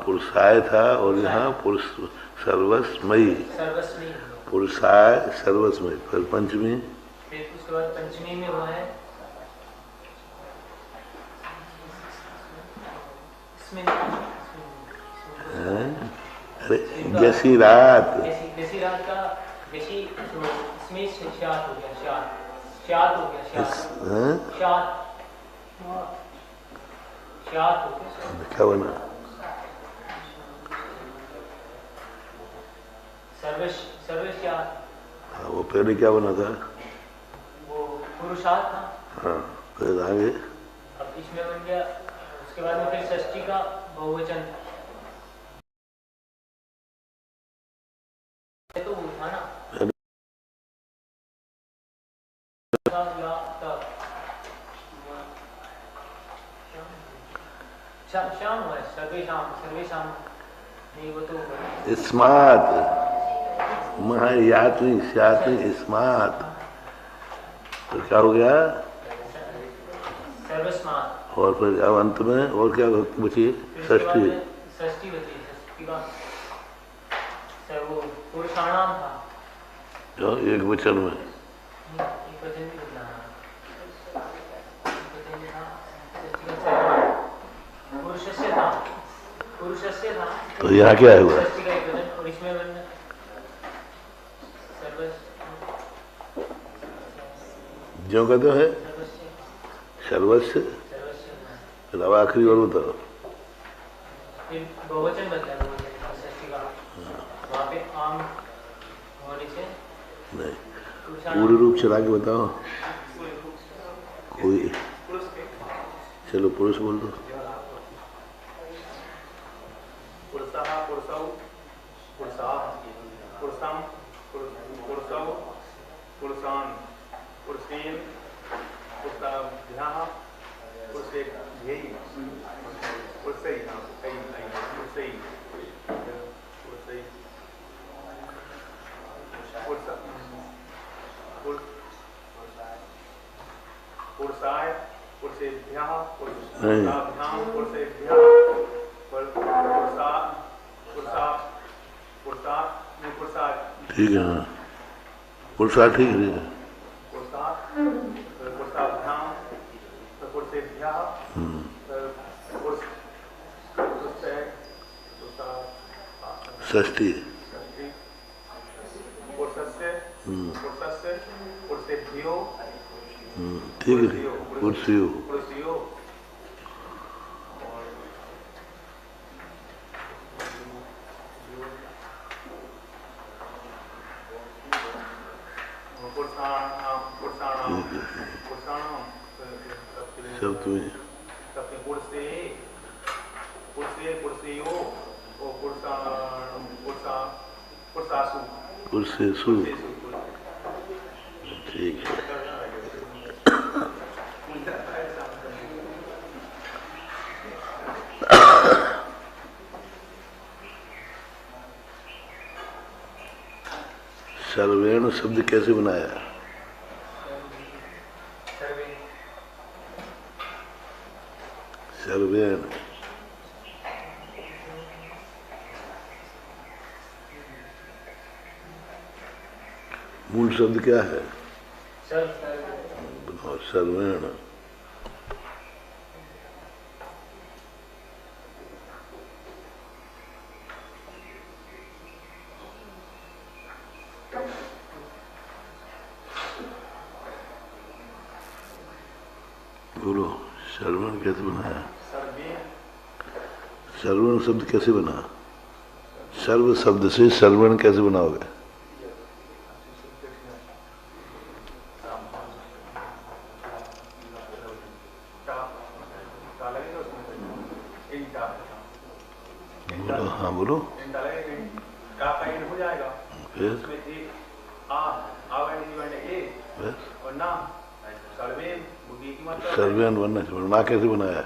पुरुषाय था और यहाँ पुरुष सर्वस्मयी, पुरुषाय सर्वस्मयी। फिर पंचमी, उसके बाद पंचमी में हुआ है अरे जैसी रात, जैसी रात का जैसी इसमें शाद हो गया, शाद हो गया, शाद हो गया। क्या बना? सर्वशाद। हाँ, वो पहले क्या बना था? वो पुरुषार्थ था। हाँ, फिर आगे अब इसमें बन गया। उसके बाद में फिर षष्ठी का बहुवचन तो वो था ना, शाम हुआ है, सर्वेशाम नहीं, वो तो स्मार्ट महायात नहीं, स्यात नहीं, स्मार्ट। तो क्या हो गया? सर्वस्मार्ट। और फिर अब अंत में और क्या बची? षष्ठी। षष्ठी बची। षष्ठी का वो पुरुषाणाम था जो एक वचन में, एक वचन भी बदला। पुरुषस्य था। तो यहाँ क्या है हुआ? षष्ठी का एक वचन और इसमें बनना जो कहते हैं सर्वस्व। फिर अब आखिरी और बताओ। बहुवचन बदला है, षष्ठी का। वहाँ पे आम होने से नहीं, पूर्ण रूप चला के बताओ कोई। चलो पुरुष बोल दो। ठीक है, हाँ पुरुषार्थ ठीक है। षष्ठी ठीक है, पुरुषयो। सब तुम्हें पुरुषेषु। ठीक है। सर्वेण शब्द कैसे बनाया? सर्वेण मूल शब्द क्या है? सर्वेण। बोलो, श्रवण कैसे बनाया? श्रवण शब्द कैसे बना? सर्व शब्द से श्रवण कैसे बनाओगे? बोलो, हाँ बोलो। हो जाएगा फिर उसमें एक और ना सर्वे बुद्धि की मात्रा सर्वेन बनना चाहिए। ना कैसे बनाया?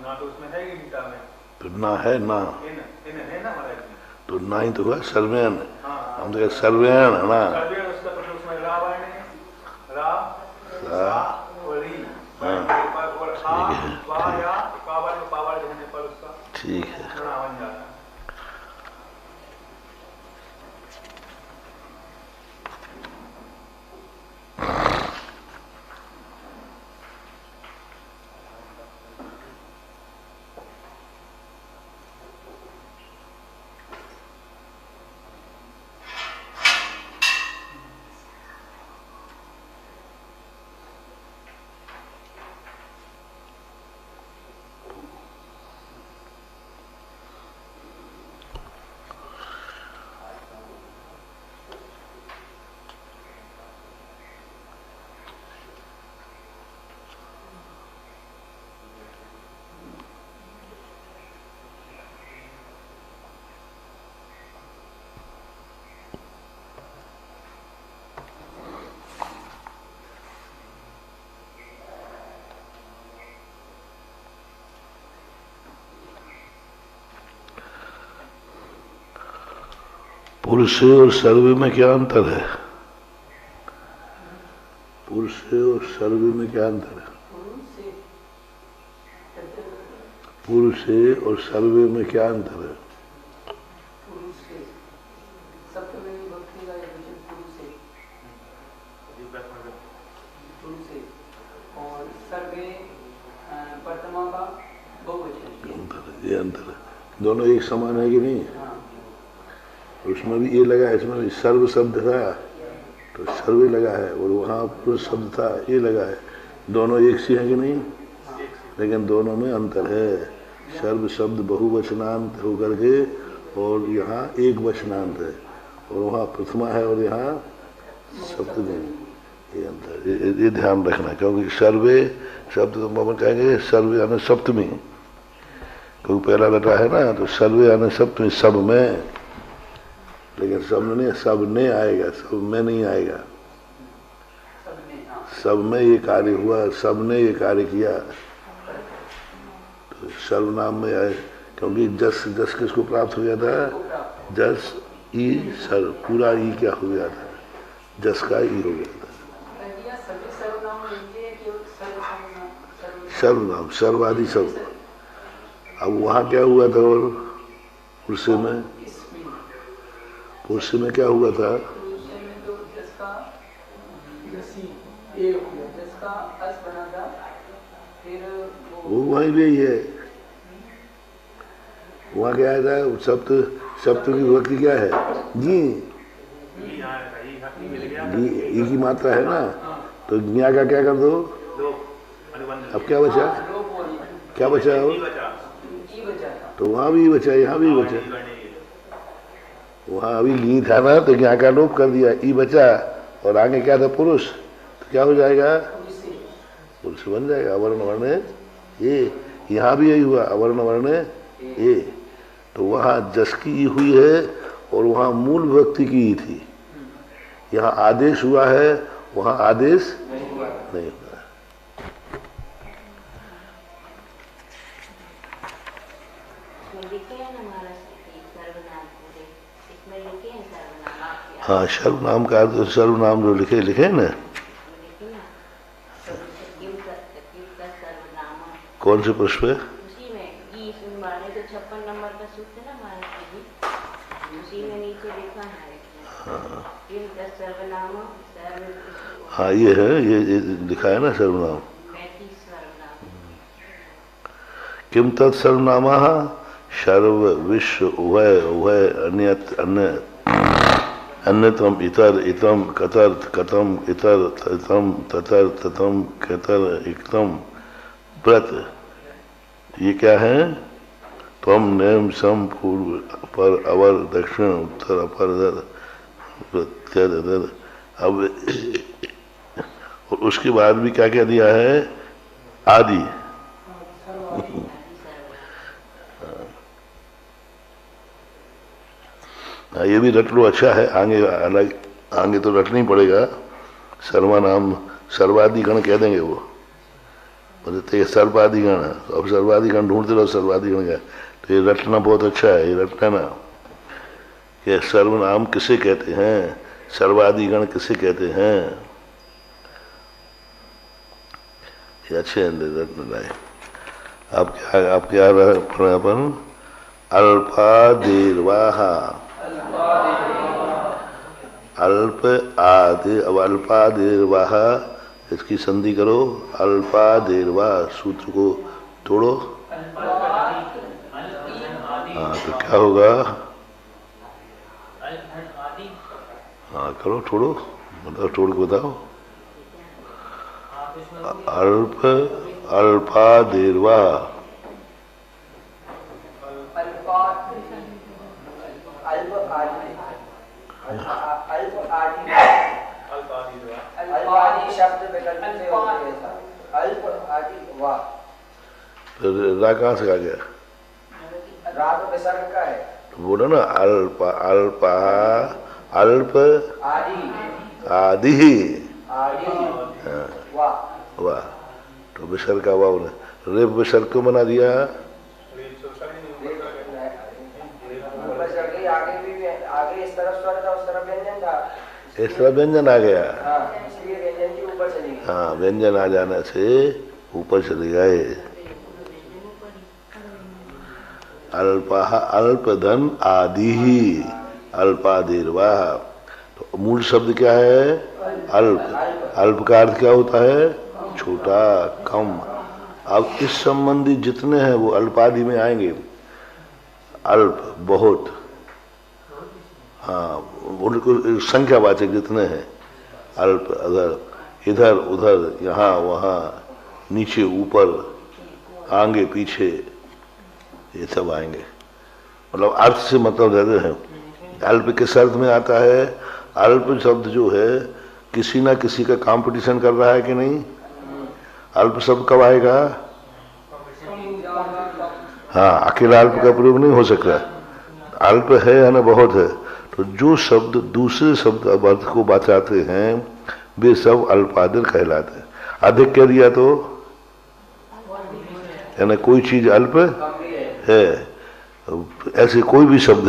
ना तो उसमें है ही गीता में तो ना है ना, इन इन है ना महाराज जी। तो ना ही तो हुआ सर्वेन। हाँ हम तो सर्वेन है ना। सर्वे उसका प्रश्न उसमें रा वर्ण है रा रा और री हाँ और आ वा या पावर होने पर उसका ठीक है। गुणा बन जाता है। पुरुष और सर्वे में क्या अंतर है? पुरुष और सर्वे में क्या अंतर है? पुरुष और सर्वे में क्या अंतर है? ये अंतर है। दोनों एक समान है कि नहीं? उसमें भी ये लगा है, इसमें भी सर्व शब्द था तो सर्वे लगा है, और वहाँ पुरुष शब्द था ये लगा है। दोनों एक सी है कि नहीं? लेकिन दोनों में अंतर है। सर्व शब्द बहुवचनांत होकर के और यहाँ एक वचनांत है, और वहाँ प्रथमा है और यहाँ सप्तमी। ये अंतर, ये ध्यान रखना, क्योंकि सर्वे शब्द तो हम कहेंगे सर्वे यानी सप्तमी, क्योंकि पहला लटा है ना, तो सर्वे यानी सप्तमी, सब में। लेकिन सब में सब ने आएगा, सब में नहीं आएगा। सब में ये कार्य हुआ, सब ने ये कार्य किया, तो सर्वनाम में आए। क्योंकि जस जस किसको प्राप्त हो गया था? जस ई सर्व, पूरा ई क्या हो गया था? जस का ई हो गया था। सर्वनाम सर्वादि सब। अब वहां क्या हुआ था? और पुरुष में, पुरुष में क्या हुआ था? वो वहीं भी है। वहाँ क्या था? सप्त सप्त की विभक्ति क्या है? जी, ई की मात्रा है ना, तो ज्ञा का क्या कर दो? अब क्या बचा? क्या बचा? तो वहाँ भी बचा, यहाँ भी बचा। वहाँ अभी घी था ना, तो यहाँ का लोप कर दिया, ई बचा, और आगे क्या था? पुरुष। तो क्या हो जाएगा? पुरुष बन जाएगा। अवर्ण वर्ण ये, यहाँ भी यही हुआ, अवर्ण वर्ण ये। तो वहाँ जस की ई हुई है और वहाँ मूल व्यक्ति की ई थी। यहाँ आदेश हुआ है, वहाँ आदेश नहीं हुआ है। हाँ, सर्वनाम का अर्थ सर्वनाम जो लिखे लिखे ना, कौन से पुष्प है? उसी में 56 नंबर का सूत्र है ना महाराज जी, उसी में नीचे लिखा है। सर्वनाम, हाँ ये है, ये लिखा है ना सर्वनाम। किम तत् सर्वनामा सर्व विश्व उभय उभय अन्यत अन्य अन्यतम इतर इतम कतर कतम इतर ततम ततर ततम कतर इकतम व्रत। ये क्या है? त्वम नेम सम पूर्व पर अवर दक्षिण उत्तर अपर प्रत्यय। अब उसके बाद भी क्या क्या दिया है? आदि। ये भी रट लो, अच्छा है। आगे अलग आगे तो रटना ही पड़ेगा। सर्वनाम सर्वाधिगण कह देंगे वो, बोलते सर्वाधिगण, अब सर्वाधिगण ढूंढते रहो सर्वाधिगण का, तो ये रटना बहुत अच्छा है। ये रटना ना कि सर्वनाम किसे कहते हैं, सर्वाधिगण किसे कहते हैं, ये अच्छे रटना है। आप क्या पढ़े अपन? अल्पादेर्वाह, अल्प आदि, अब अल्पादेर्वाह इसकी संधि करो, अल्पादेर्वाह सूत्र को तोड़ो। हाँ तो क्या होगा? हाँ करो, तोड़ो, मतलब तोड़ के बताओ। अल्प अल्पादेर्वाह, रा कहाँ से आ गया? रा तो विसर्ग का है। तो बोलो ना अल्प अल्प अल्प आदि वाह, तो विसर्ग का वाव ने रेप विसर्ग क्यों बना दिया? इस तरह व्यंजन आ गया। हाँ व्यंजन आ जाने से ऊपर चले गए। अल्पः अल्प धन आदि ही अल्पादेर्वाह, तो मूल शब्द क्या है? अल्प। अल्प का अर्थ क्या होता है? छोटा, कम। अब इस संबंधी जितने हैं वो अल्पादि में आएंगे। अल्प बहुत, हाँ उनको संख्यावाचक जितने हैं, अल्प अधर इधर उधर यहाँ वहाँ नीचे ऊपर आगे पीछे ये सब आएंगे। मतलब अर्थ से मतलब रहते हैं। अल्प किस अर्थ में आता है? अल्प शब्द जो है किसी ना किसी का कंपटीशन कर रहा है कि नहीं? अल्प शब्द कब आएगा? हाँ अकेला अल्प का प्रयोग नहीं हो सकता। अल्प है ना बहुत है, तो जो शब्द दूसरे शब्द अर्थ को बचाते हैं वे सब अल्पादेर कहलाते हैं। अधिक कह दिया तो यानी कोई चीज अल्प है। ऐसे कोई भी शब्द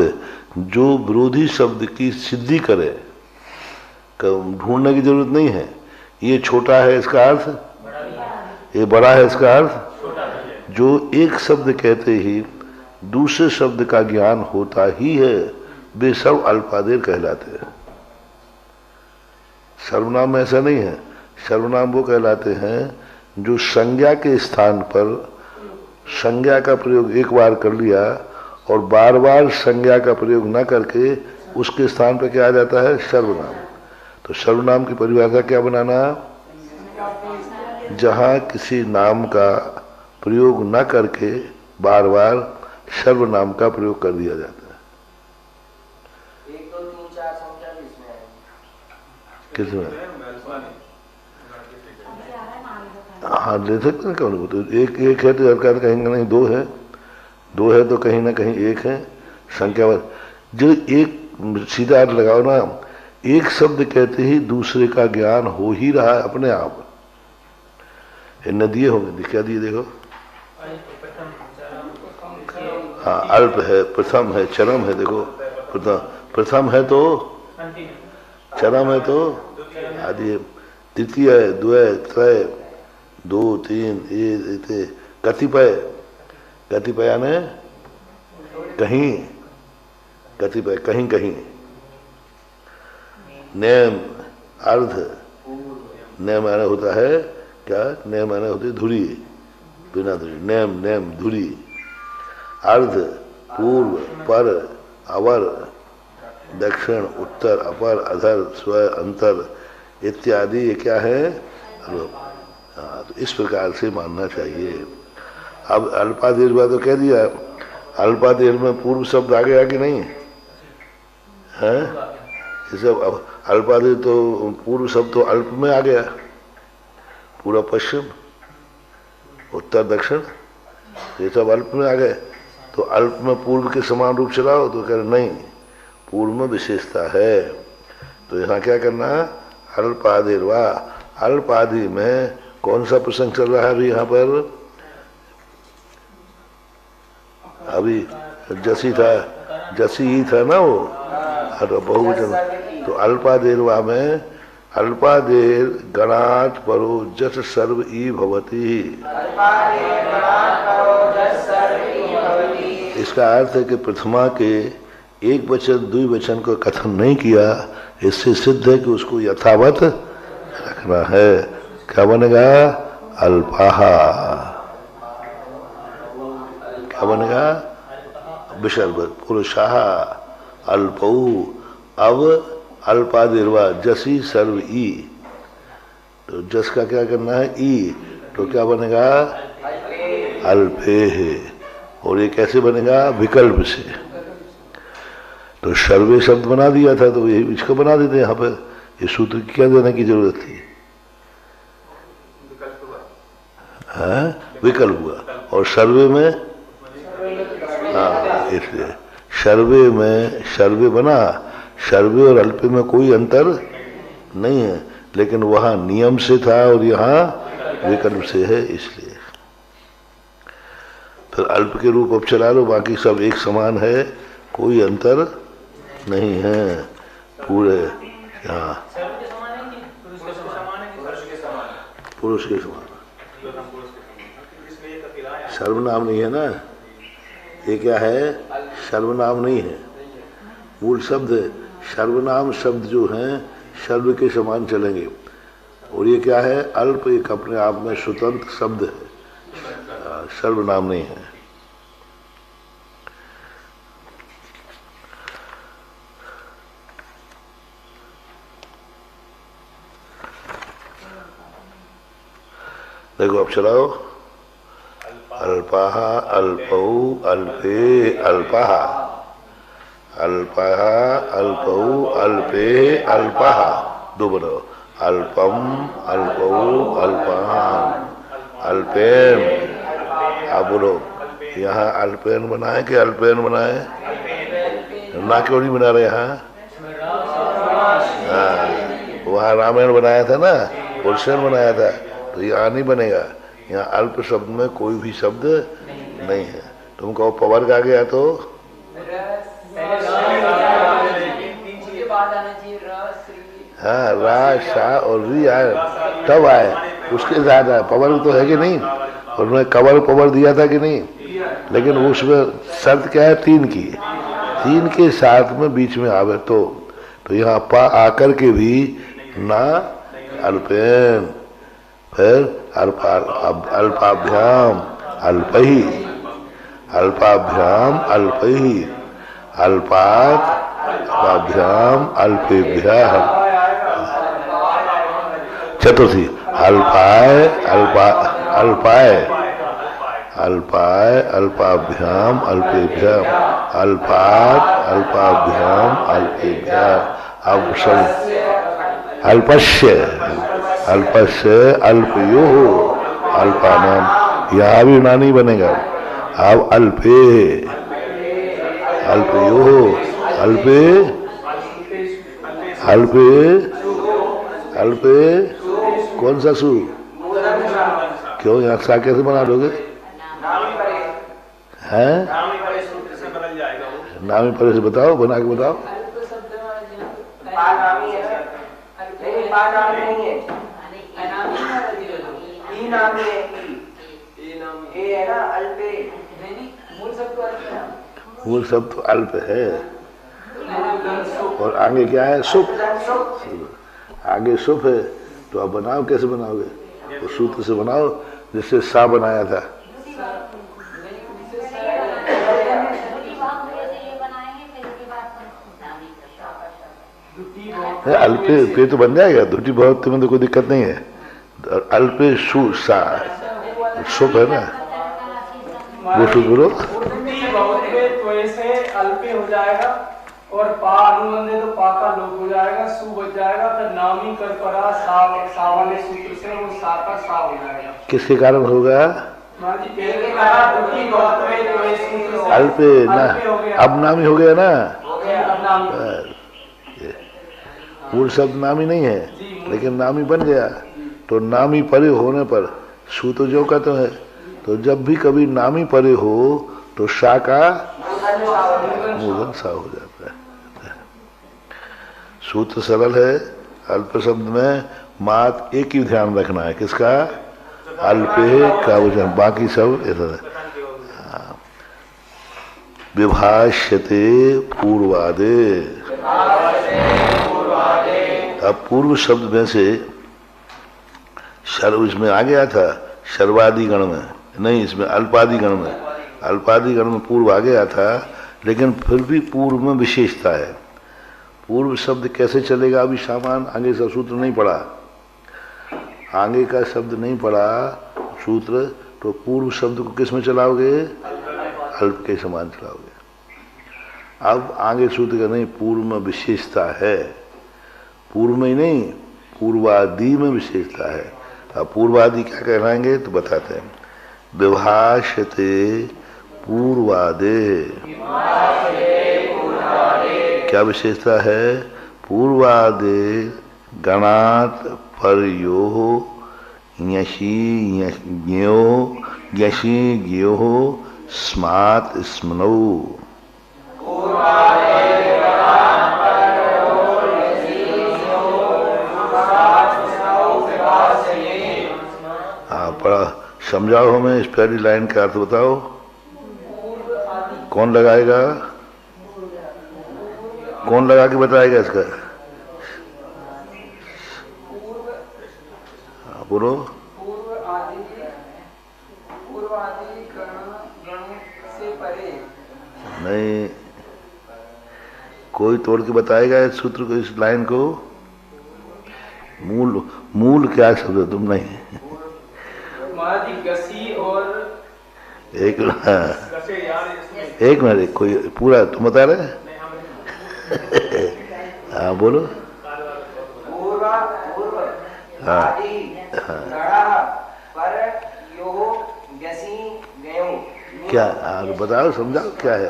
जो विरोधी शब्द की सिद्धि करे, ढूंढने की जरूरत नहीं है। ये छोटा है इसका अर्थ, ये बड़ा है इसका अर्थ। जो एक शब्द कहते ही दूसरे शब्द का ज्ञान होता ही है वे सब अल्पादेर कहलाते हैं। सर्वनाम ऐसा नहीं है। सर्वनाम वो कहलाते हैं जो संज्ञा के स्थान पर संज्ञा का प्रयोग एक बार कर लिया और बार बार संज्ञा का प्रयोग न करके उसके स्थान पर क्या आ जाता है? सर्वनाम। तो सर्वनाम की परिभाषा क्या बनाना? जहां किसी नाम का प्रयोग न करके बार बार सर्वनाम का प्रयोग कर दिया जाता है। 1 2 3 4 संख्या भी इसमें है। किसमें? हाँ ले सकते हैं, क्यों? तो एक एक है तो हर कहेंगे नहीं, दो है, दो है तो कहीं ना कहीं एक है संख्या। जो एक सीधा अर्थ लगाओ ना, एक शब्द कहते ही दूसरे का ज्ञान हो ही रहा है अपने आप। नदिये होंगे, क्या दिए देखो। हाँ अल्प है, प्रथम है, चरम है। देखो प्रथम है तो चरम है तो आदि, द्वितीय है, द्वय त्रय, 2 3 ये कतिपय। कतिपय यानी कहीं, कतिपय कहीं कहीं। नेम अर्ध, नेम यानी होता है क्या? नेम यानी होती है धुरी, बिना धुरी। नेम नेम धुरी। अर्ध पूर्व पर अवर दक्षिण उत्तर अपर अधर स्व अंतर इत्यादि ये क्या है? हाँ तो इस प्रकार से मानना चाहिए। अब अल्पादेर में तो कह दिया, अल्पादेर में पूर्व शब्द आ गया कि नहीं है? ये सब अब अल्पादेर तो पूर्व शब्द तो अल्प में आ गया। पूरा पश्चिम उत्तर दक्षिण ये सब अल्प में आ गए। तो अल्प में पूर्व के समान रूप से लाओ तो कह रहे नहीं, पूर्व में विशेषता है। तो यहाँ क्या करना, अल्पादिर्वा, अल्पादि में कौन सा प्रसंग चल रहा है अभी यहाँ पर? अभी जसी था, जसी ही था ना वो, तो बहुवचन। तो अल्पादेर्वा में अल्पादेर गणात् परो जस सर्व ई भवति। इसका अर्थ है कि प्रथमा के एक वचन द्विवचन को कथन नहीं किया, इससे सिद्ध है कि उसको यथावत रखना है। क्या बनेगा? अल्पाहा। क्या बनेगा? विसर्ग पुरुषाः अल्पौ। अब अल्पादिर्वा जसी सर्व ई, तो जस का क्या करना है? ई। तो क्या बनेगा? अल्पे है। और ये कैसे बनेगा? विकल्प से। तो सर्वे शब्द बना दिया था, तो ये इसको बना देते यहाँ पर। ये सूत्र क्या देने की जरूरत थी? विकल्प हुआ। और सर्वे में, हाँ, इसलिए सर्वे में सर्वे बना। सर्वे और अल्पे में कोई अंतर नहीं है, लेकिन वहां नियम से था और यहाँ विकल्प से है, इसलिए। फिर अल्प के रूप अब चला लो, बाकी सब एक समान है, कोई अंतर नहीं है पूरे। हाँ, पुरुष के समान। सर्वनाम नहीं है ना, ये क्या है? सर्वनाम नहीं है, मूल शब्द है। सर्वनाम शब्द जो हैं सर्व के समान चलेंगे। और ये क्या है? अल्प, एक अपने आप में स्वतंत्र शब्द है, सर्वनाम नहीं है। देखो अब चलाओ। अल्पाः अल्पौ अल्पे अल्पाः, अल्पाः अल्पौ अल्पे अल्पाः। दो बनाओ। अल्पम अल्पौ अल्पान् अल्पेन। आप बोलो, यहाँ अल्पेन बनाए कि अल्पेन बनाए? ना क्यों नहीं बना रहे यहाँ? वहाँ रामायण बनाया था ना, पुरुषन बनाया था, तो यहाँ नहीं बनेगा। यहाँ अल्प शब्द में कोई भी शब्द नहीं है। तुम कहो पवर्ग आ गया तो हाँ, रा शा और री आए तब आए, उसके साथ आए। पवर्ग तो है कि नहीं? और उन्होंने कवर पवर दिया था कि नहीं? लेकिन उसमें शर्त क्या है? तीन की। तीन के साथ में बीच में आवे तो यहाँ पा आकर के भी ना अल्पेन, फिर अल्पाभ्याम अल्पही, अल्पाभ्याम अल्पही, अल्पात् अल्पाभ्याम अल्पेभ्यः। चतुर्थी अल्पाय अल्पाय अल्पाय अल्पाभ्याम अल्पेभ्यः, अल्पात् अल्पाभ्याम अल्पेभ्यः। अब सब अल्पस्य अल्पस्य अल्पयोः अल्पानाम, यहाँ भी नानी बनेगा। अब अल्पे अल्पयोः अल्पे अल्पे अल्पे कौन सा सु? क्यों यहाँ सा कैसे बना लोगे? हैं? नामी परे से बताओ, बना के बताओ। मूल शब्द तो अल्प है, और आगे क्या है? सुप। आगे सुप है, तो आप बनाओ, कैसे बनाओगे? तो सूत्र से बनाओ जिससे सा बनाया था। अल्पे पे तो बन जाएगा, दुटी बहुत में तो कोई दिक्कत नहीं है। अल्पे सु सा सुप है ना, वो सुप बोलो। अल्पे हो जाएगा और पा अनुबंध है तो पा का लोप हो जाएगा, सु बच जाएगा, फिर नामी कर परा सा वाले सूत्र से वो सा का सा हो जाएगा। किसके कारण होगा? अल्पे ना, अब नामी हो गया ना, ये पूर्व शब्द नामी नहीं है, लेकिन नामी बन गया। तो नामी परे होने पर सू तो जो का तो है, तो जब भी कभी नामी परे हो तो शा का मूर्धन सा हो जाता है। सूत्र सरल है, अल्प शब्द में मात एक ही ध्यान रखना है, किसका? अल्पे का वचन, बाकी सब ऐसा है। विभाष्यते पूर्वादे। अब पूर्व शब्द में से सर्व इसमें आ गया था, सर्वादि गण में नहीं, इसमें अल्पादि गण में, अल्पादि गण में पूर्व आ गया था, लेकिन फिर भी पूर्व में विशेषता है। पूर्व शब्द कैसे चलेगा? अभी सामान आगे से सूत्र नहीं पढ़ा, आगे का शब्द नहीं पढ़ा सूत्र, तो पूर्व शब्द को किस में चलाओगे? अल्प के समान चलाओगे। अब आगे सूत्र का नहीं, पूर्व में विशेषता है, पूर्व में ही नहीं पूर्वादि में विशेषता है। अब पूर्वादि क्या कहलाएंगे तो बताते हैं। विभाष्यते पूर्वादे, क्या विशेषता है? पूर्वादे गणात परयो यशी ज्ञो यशी ज्ञो स्मात् स्मनौ। हाँ पढ़ा, समझाओ हमें इस पहली लाइन का अर्थ बताओ। कौन लगाएगा? कौन लगा के बताएगा इसका? बोलो। नहीं, कोई तोड़ के बताएगा इस सूत्र को, इस लाइन को? मूल मूल क्या शब्द है? तुम नहीं। गसी और एक मिनट, कोई पूरा तुम बता रहे? हाँ बोलो। हाँ क्या? बताओ, समझाओ क्या है?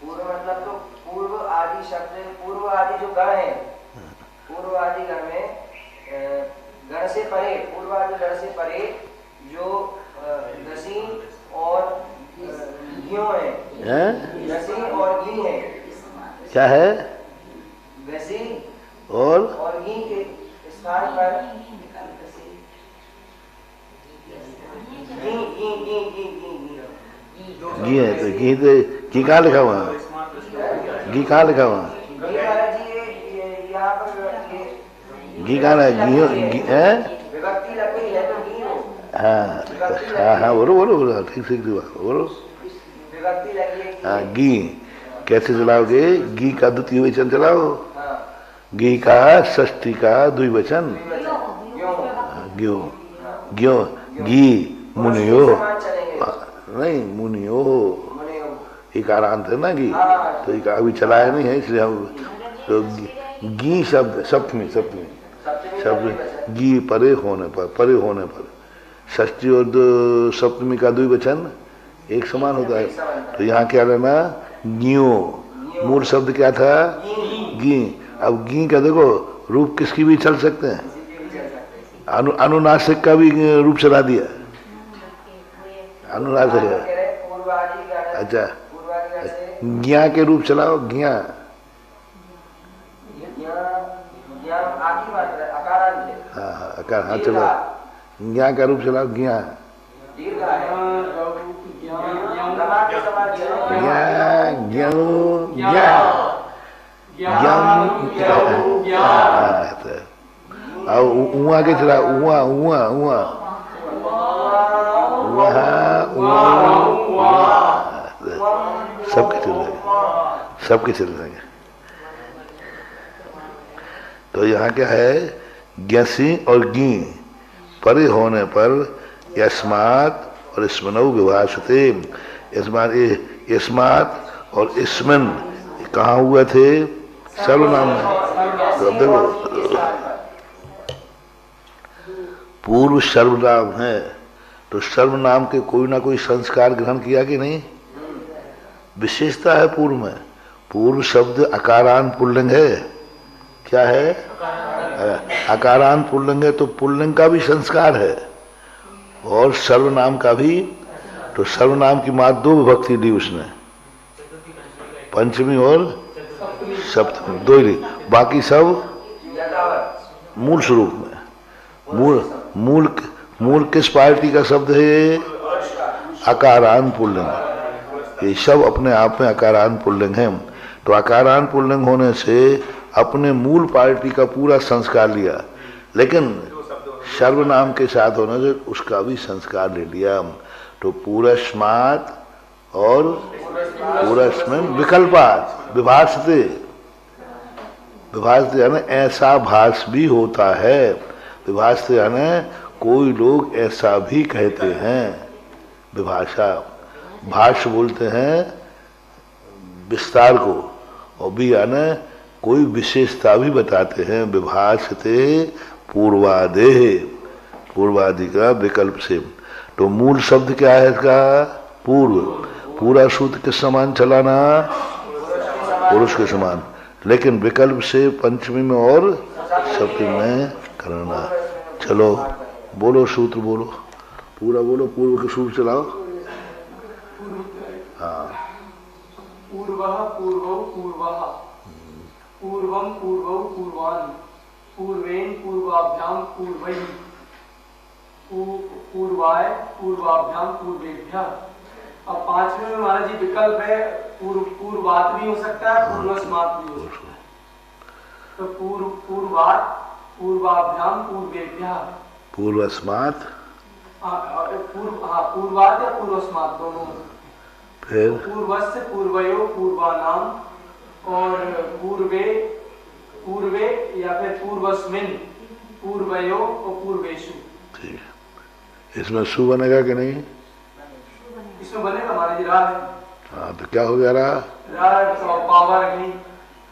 पूर्व मतलब तो पूर्व आदि शब्द, पूर्व आदि जो गण है, पूर्व आदि गण में गण से परे, पूर्व आदि गण से परे जो गसी और घियो है, गसी और घी है। क्या है? गसी और घी के स्थान पर घी है, तो घी कहाँ लिखा हुआ? घी कहाँ लिखा हुआ? घी कहाँ है? घी है? हाँ हाँ हाँ, बोलो बोलो बोलो, ठीक ठीक बोलो। हाँ, घी कैसे चलाओगे? घी का द्वितीय वचन चलाओ, घी का षष्ठी का द्विवचन, घ्यो घ्यो घी मुनियो, नहीं मुनियो, इकारांत है ना घी, तो इका अभी चलाया नहीं है, इसलिए हम तो घी शब्द सप्तमी सप्तमी शब्द घी परे होने पर, परे होने पर षष्ठी और सप्तमी का द्विवचन एक समान होता है। तो यहाँ क्या लेना? घियो। मूल शब्द क्या था? घी। अब घी का देखो रूप किसकी भी चल सकते हैं, अनुनासिक का भी रूप चला दिया, अनुनासिक है। अच्छा, ज्ञा के रूप चलाओ, ज्ञा। हाँ हाँ अकार, हाँ चलो, ज्ञा का रूप चलाओ, ज्ञा उआ के चला, उआ उआ उआ सबके चल जाएंगे, सबके चल जाएंगे। तो यहाँ क्या है? ज्ञसी और गी परे होने पर यस्मात् और स्मनौ विभाषते। यस्मात् और स्मन कहाँ हुए थे? सर्वनाम में। तो अब देखो पूर्व सर्वनाम है, तो सर्वनाम के कोई ना कोई संस्कार ग्रहण किया कि नहीं? विशेषता है पूर्व में, पूर्व शब्द अकारांत पुल्लिंग है। क्या है? अकारांत पुल्लिंग है, तो पुल्लिंग का भी संस्कार है और सर्वनाम का भी। तो सर्वनाम की मात्र 2 विभक्ति ली उसने, पंचमी और सप्तमी, 2 ही ली, बाकी सब मूल स्वरूप में। मूल किस पार्टी का शब्द है ये? अकारांत पुल्लिंग। ये सब अपने आप में अकारांत पुल्लिंग है। तो अकारांत पुल्लिंग होने से अपने मूल पार्टी का पूरा संस्कार लिया, लेकिन सर्वनाम के साथ होने से उसका भी संस्कार ले लिया। तो पूरस्मात् और पूरस्मिन् विकल्पात् विभाषते। विभाषते यानी ऐसा भाष भी होता है। विभाषते यानी कोई लोग ऐसा भी कहते हैं। विभाषा, भाष्य बोलते हैं विस्तार को, और भी यानी कोई विशेषता भी बताते हैं। विभाषते पूर्वादेह, पूर्वादि का विकल्प से। तो मूल शब्द क्या है इसका? पूर्व। पूरा सूत्र किस समान चलाना? पुरुष के समान, लेकिन विकल्प से पंचमी में और सप्तमी में करना। चलो बोलो, सूत्र बोलो, पूरा बोलो, पूर्व के सूत्र चलाओ। हाँ, पूर्वः पूर्वौ पूर्वः, पूर्वं पूर्वौ पूर्वान्, पूर्वेन पूर्वाभ्याम पूर्वैः, पूर्वाय पूर्वाभ्याम पूर्वेभ्यः। अब 5वें में महाराज जी विकल्प है, पूर्वात भी हो सकता है, पूर्वस्मात् भी हो सकता है। तो पूर्वात पूर्वाभ्याम पूर्वेभ्यः, पूर्वस्मात्, पूर्वात या पूर्वस्मात् दोनों। फिर पूर्वस्य पूर्वयो पूर्वानाम, और पूर्वे या फिर पूर्वस्मिन् पूर्वयो और पूर्वेषु। ठीक है, इसमें सु बनेगा कि नहीं? इसमें बनेगा हमारे जी राह है। हाँ, तो क्या हो गया? राह तो पावर नहीं।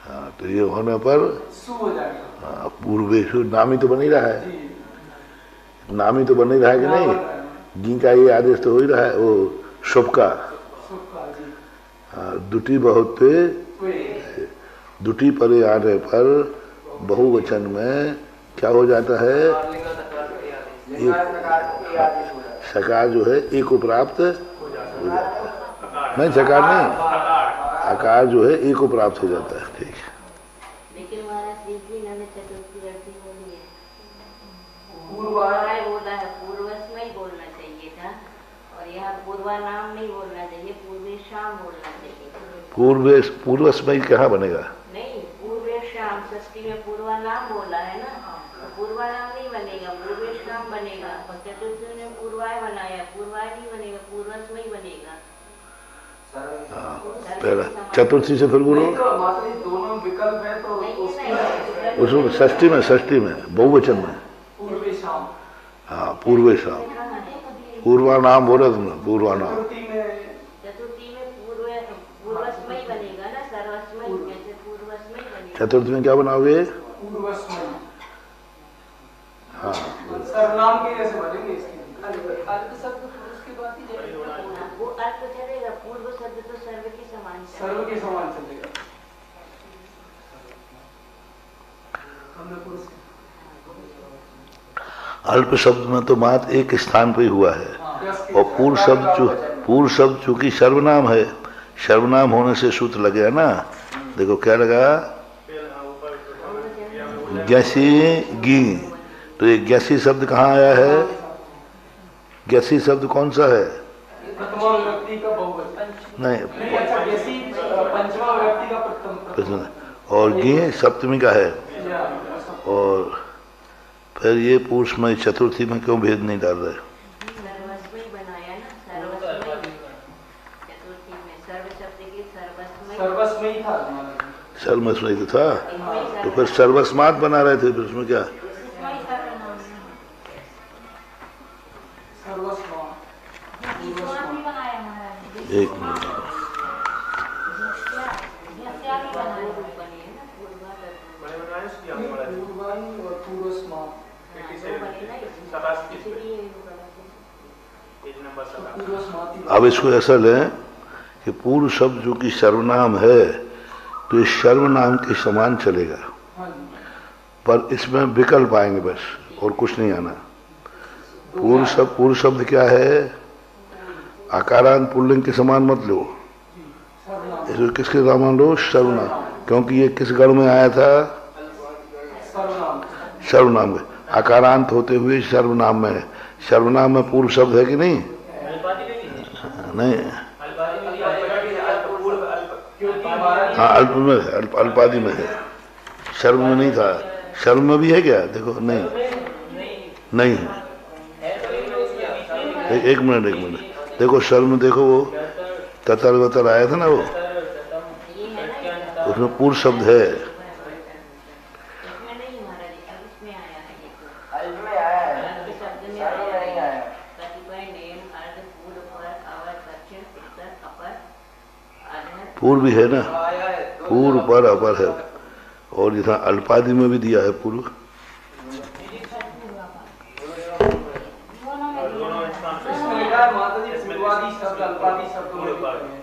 हाँ, तो ये होने पर सु हो जाएगा। हाँ, पूर्वेशु नाम ही तो बन ही रहा है। जी, नाम ही तो बन ही रहा है कि नहीं? जी का ये आदेश तो हो ही रहा है, वो शुभ का। हाँ, दुटी बहुत पे, दुटी परे आने पर बहुवचन में क्या हो जाता है? सकार जो है एक को प्राप्त हो जाता है। नहीं, सकार नहीं, आकार जो है एक को प्राप्त हो जाता है। ठीक है, लेकिन हमारा श्री ने चतुर्थी रखी बोली है, पूर्वाय बोला है, पूर्वस्मय ही बोलना चाहिए था, और यहाँ पूर्वा नाम नहीं बोलना चाहिए, पूर्वे शाम बोलना चाहिए। पूर्वस्मय कहाँ बनेगा? नहीं, पूर्वे शाम, षष्ठी में पूर्वा नाम बोला है ना, तो पूर्वा नाम नहीं बनेगा, पूर्वे शाम बनेगा। और चतुर्थी ने पूर्वाय बनाया, पूर्वाय नहीं बनेगा, पूर्वस्मय ही बनेगा। पहला चतुर्थी से फिर बोलो। दोनों विकल्प है तो उसमें षष्ठी में बहुवचन में पूर्वे शाम। हाँ, पूर्वे शाम, पूर्वा नाम बोला तुमने, पूर्वा नाम। चतुर्थी में पूर्वस्मय बनेगा ना, सर्वस्मय जैसे पूर्वस्मय बनेगा। चतुर्थी में क्या बनाओगे? पूर्वस्मय। हाँ, सर्वनाम के जैसे बनेंगे इसके। अर्थ शब्द पुरुष की बात ही चलेगा। वो अर्थ चलेगा, पूर्व शब्द तो सर्व के समान चलेगा। सर्व के समान चलेगा। हमने पुरुष अल्प शब्द में तो मात्र एक स्थान पे हुआ है, और पूर्व शब्द चूंकि सर्वनाम है, सर्वनाम होने से सूत्र लगेगा ना। देखो क्या लगा? गैसी गी। तो ये गैसी शब्द कहाँ आया है? गैसी शब्द कौन सा है? प्रथमा विभक्ति का बहुवचन नहीं, अच्छा, गैसी पंचमा विभक्ति का प्रथम। और गी सप्तमी का है। और फिर ये पुरुष में चतुर्थी में क्यों भेद नहीं डाल रहे? सर्वस्मय बनाया ना, सर्वस्मय। चतुर्थी में सर्व शब्द की सर्वस्मय, सर्वस्मय था। सर्वस्मय तो था, तो फिर सर्वस्मात बना रहे थे, फिर उसमें क्या? एक मिनट, अब इसको ऐसा लें कि पूर्व शब्द जो कि सर्वनाम है, तो इस सर्वनाम के समान चलेगा, हाँ जी। पर इसमें विकल्प आएंगे बस, और कुछ नहीं आना। पूर्व शब्द क्या है? आकारांत पुल्लिंग के समान मत लो, सर्वनाम। इसको किसके समान लो? सर्वनाम, क्योंकि ये किस गण में आया था? सर्वनाम। सर्वनाम में। आकारांत होते हुए सर्वनाम में है। सर्वनाम में पूर्व शब्द है कि नहीं? अल्पादि में भी है। नहीं, अल्पादि में भी है। पूर्व अल्प, क्योंकि महाराज जी हाँ अल्प में है, अल्पादि में है, सर्व में नहीं था। सर्व में भी है क्या? देखो नहीं, नहीं है। एक मिनट देखो, सर्व में देखो वो ततर वतर आया था ना, वो उसमें पूर्व शब्द है। इसमें नहीं महाराज जी, अब इसमें आया है ये तो। अल्प में आया है, अल्प शब्द में सर्व में आया नहीं है। आया। कतिपय नेम अर्ध पूर्व पर अवर दक्षिण उत्तर अपर अधर पूर्व भी है ना, आया है। पूर्व पर अपर है, और जहाँ अल्पादि में भी दिया है पूर्व। इसमें लिखा है माता जी पूर्वादि शब्द अल्पादि शब्दों में लिखे हैं।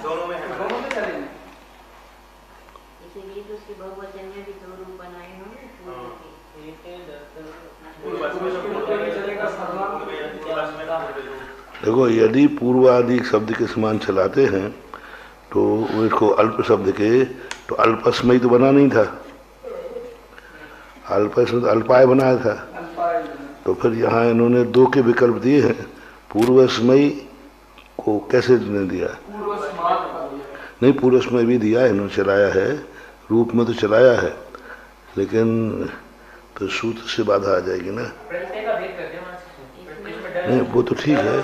दोनों में है। दोनों में चलेंगे। इसीलिए तो उसके बहुवचन में भी दो रूप बनाए होंगे पूर्व के। पुरुष के रूप में भी चलेगा, सर्वनाम के रूप में भी चलेगा। देखो, यदि पूर्वादि शब्द के समान चलाते हैं तो वो इसको अल्प शब्द के, तो अल्पस्मयी तो बना नहीं था, अल्पस्मय अल्पाय बनाया था। अल्पाय। तो फिर यहाँ इन्होंने दो के विकल्प दिए हैं। पूर्वस्मयी को कैसे ने दिया? पूर्व समाप्त कर दिया। नहीं, पूर्वस्मय भी दिया है, इन्होंने चलाया है, रूप में तो चलाया है, लेकिन तो सूत्र से बाधा आ जाएगी ना। प्रत्यय का भेद कर दिया। नहीं, वो तो ठीक है,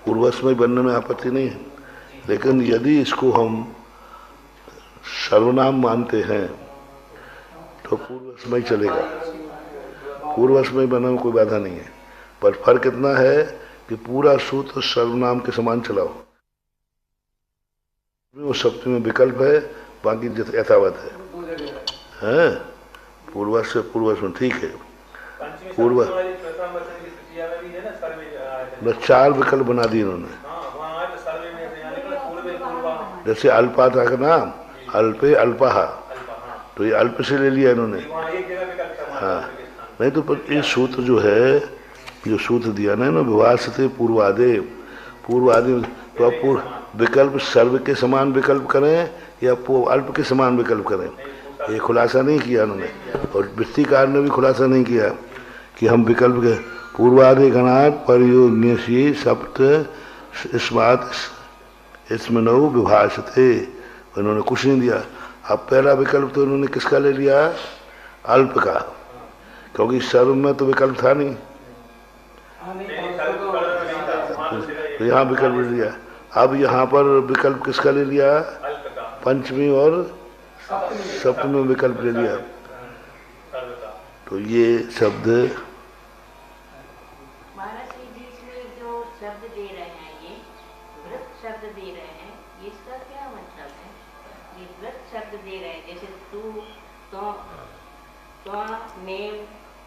पूर्वस्मय बनने में आपत्ति नहीं है, लेकिन यदि इसको हम सर्वनाम मानते हैं तो पूर्वस्मय चलेगा, पूर्वस्मय बनने में कोई बाधा नहीं है। पर फर्क इतना है कि पूरा सूत्र सर्वनाम के समान चलाओ, वो सप्तमी में विकल्प है, बाकी यथावत है। दो जगह है। हैं? पूर्वस्मय ठीक है। पूर्व बस 4 विकल्प बना दिए इन्होंने। जैसे अल्पाता का नाम अल्पे अल्पाहा, तो ये अल्प से ले लिया इन्होंने। हाँ, नहीं तो पर ये सूत्र जो है, जो सूत्र दिया ना विभाषते पूर्वादे, पूर्वादि, तो आप पूर्व विकल्प सर्व के समान विकल्प करें या अल्प के समान विकल्प करें, ये खुलासा नहीं किया उन्होंने। और वृत्तिकार ने भी खुलासा नहीं किया कि हम विकल्प के पूर्वादि गणात परयोग्यसी सप्त स्मात स्मनो विभाषते, उन्होंने कुछ नहीं दिया। अब पहला विकल्प तो उन्होंने किसका ले लिया? अल्प का, क्योंकि सर्व में तो विकल्प था नहीं, तो यहाँ विकल्प ले लिया। अब यहाँ पर विकल्प किसका ले लिया? पंचमी और सप्तमी में विकल्प ले लिया। तो ये शब्द महाराज जी इसमें जो शब्द दे रहे हैं, ये व्रत शब्द दे रहे हैं, ये इसका क्या मतलब है? ये व्रत शब्द दे रहे हैं, जैसे तू, तो, नेम।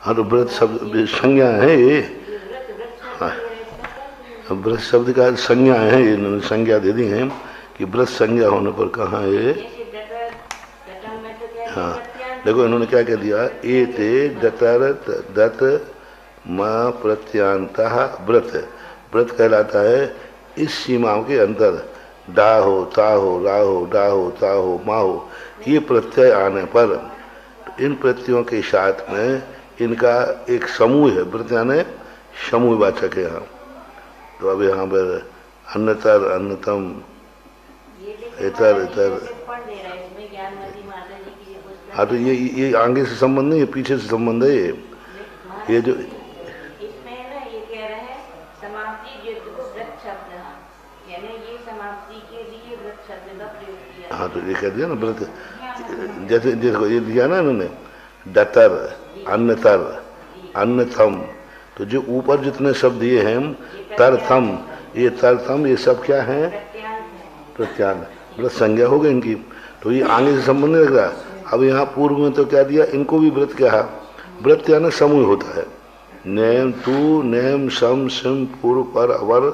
हाँ, तो व्रत शब्द संज्ञा है ये। व्रत शब्द हाँ, दे रहे हैं, इसका क्या मतलब? व्रत शब्द का संज्ञा है, इन्होंने संज्ञा दे दी है कि व्रत संज्ञा होने पर कहाँ है। जैसे डटन में तो क्या हाँ, प्रत्यांत, देखो इन्होंने क्या कह दिया, एते डतर दत म प्रत्यांतः व्रत, व्रत कहलाता है इस सीमाओं के अंदर, डा हो, ता हो, रा हो, डा हो, ता हो, मा हो, ये प्रत्यय आने पर इन प्रत्ययों के साथ में इनका एक समूह है, व्रत यानी समूहवाचक है यहाँ। तो अब यहाँ पर अन्नतर, अन्नतम, इतर इतर। पढ़ दे रहा है इसमें ज्ञानमती माता जी की ये पुस्तक। हाँ, तो ये आगे से संबंध नहीं है, पीछे से संबंध है ये जो इसमें ना ये कह रहे हैं समाप्ति जो व्रत शब्द है, यानी ये समाप्ति के लिए व्रत शब्द का प्रयोग किया। हाँ, तो ये कह दिया ना व्रत, जैसे देखो ये दिया ना इन्होंने डतर, अन्नतर, अन्नथम, तो जो ऊपर जितने शब्द दिए हैं तरथम, ये तरथम, ये सब क्या है? प्रत्यान, व्रत संज्ञा हो गई इनकी। तो ये आगे से संबंध नहीं रख रहा। अब यहाँ पूर्व में तो क्या दिया, इनको भी व्रत क्या है? व्रत यानी समूह होता है। नेम तू, नेम सम सिम, पूर्व पर अवर,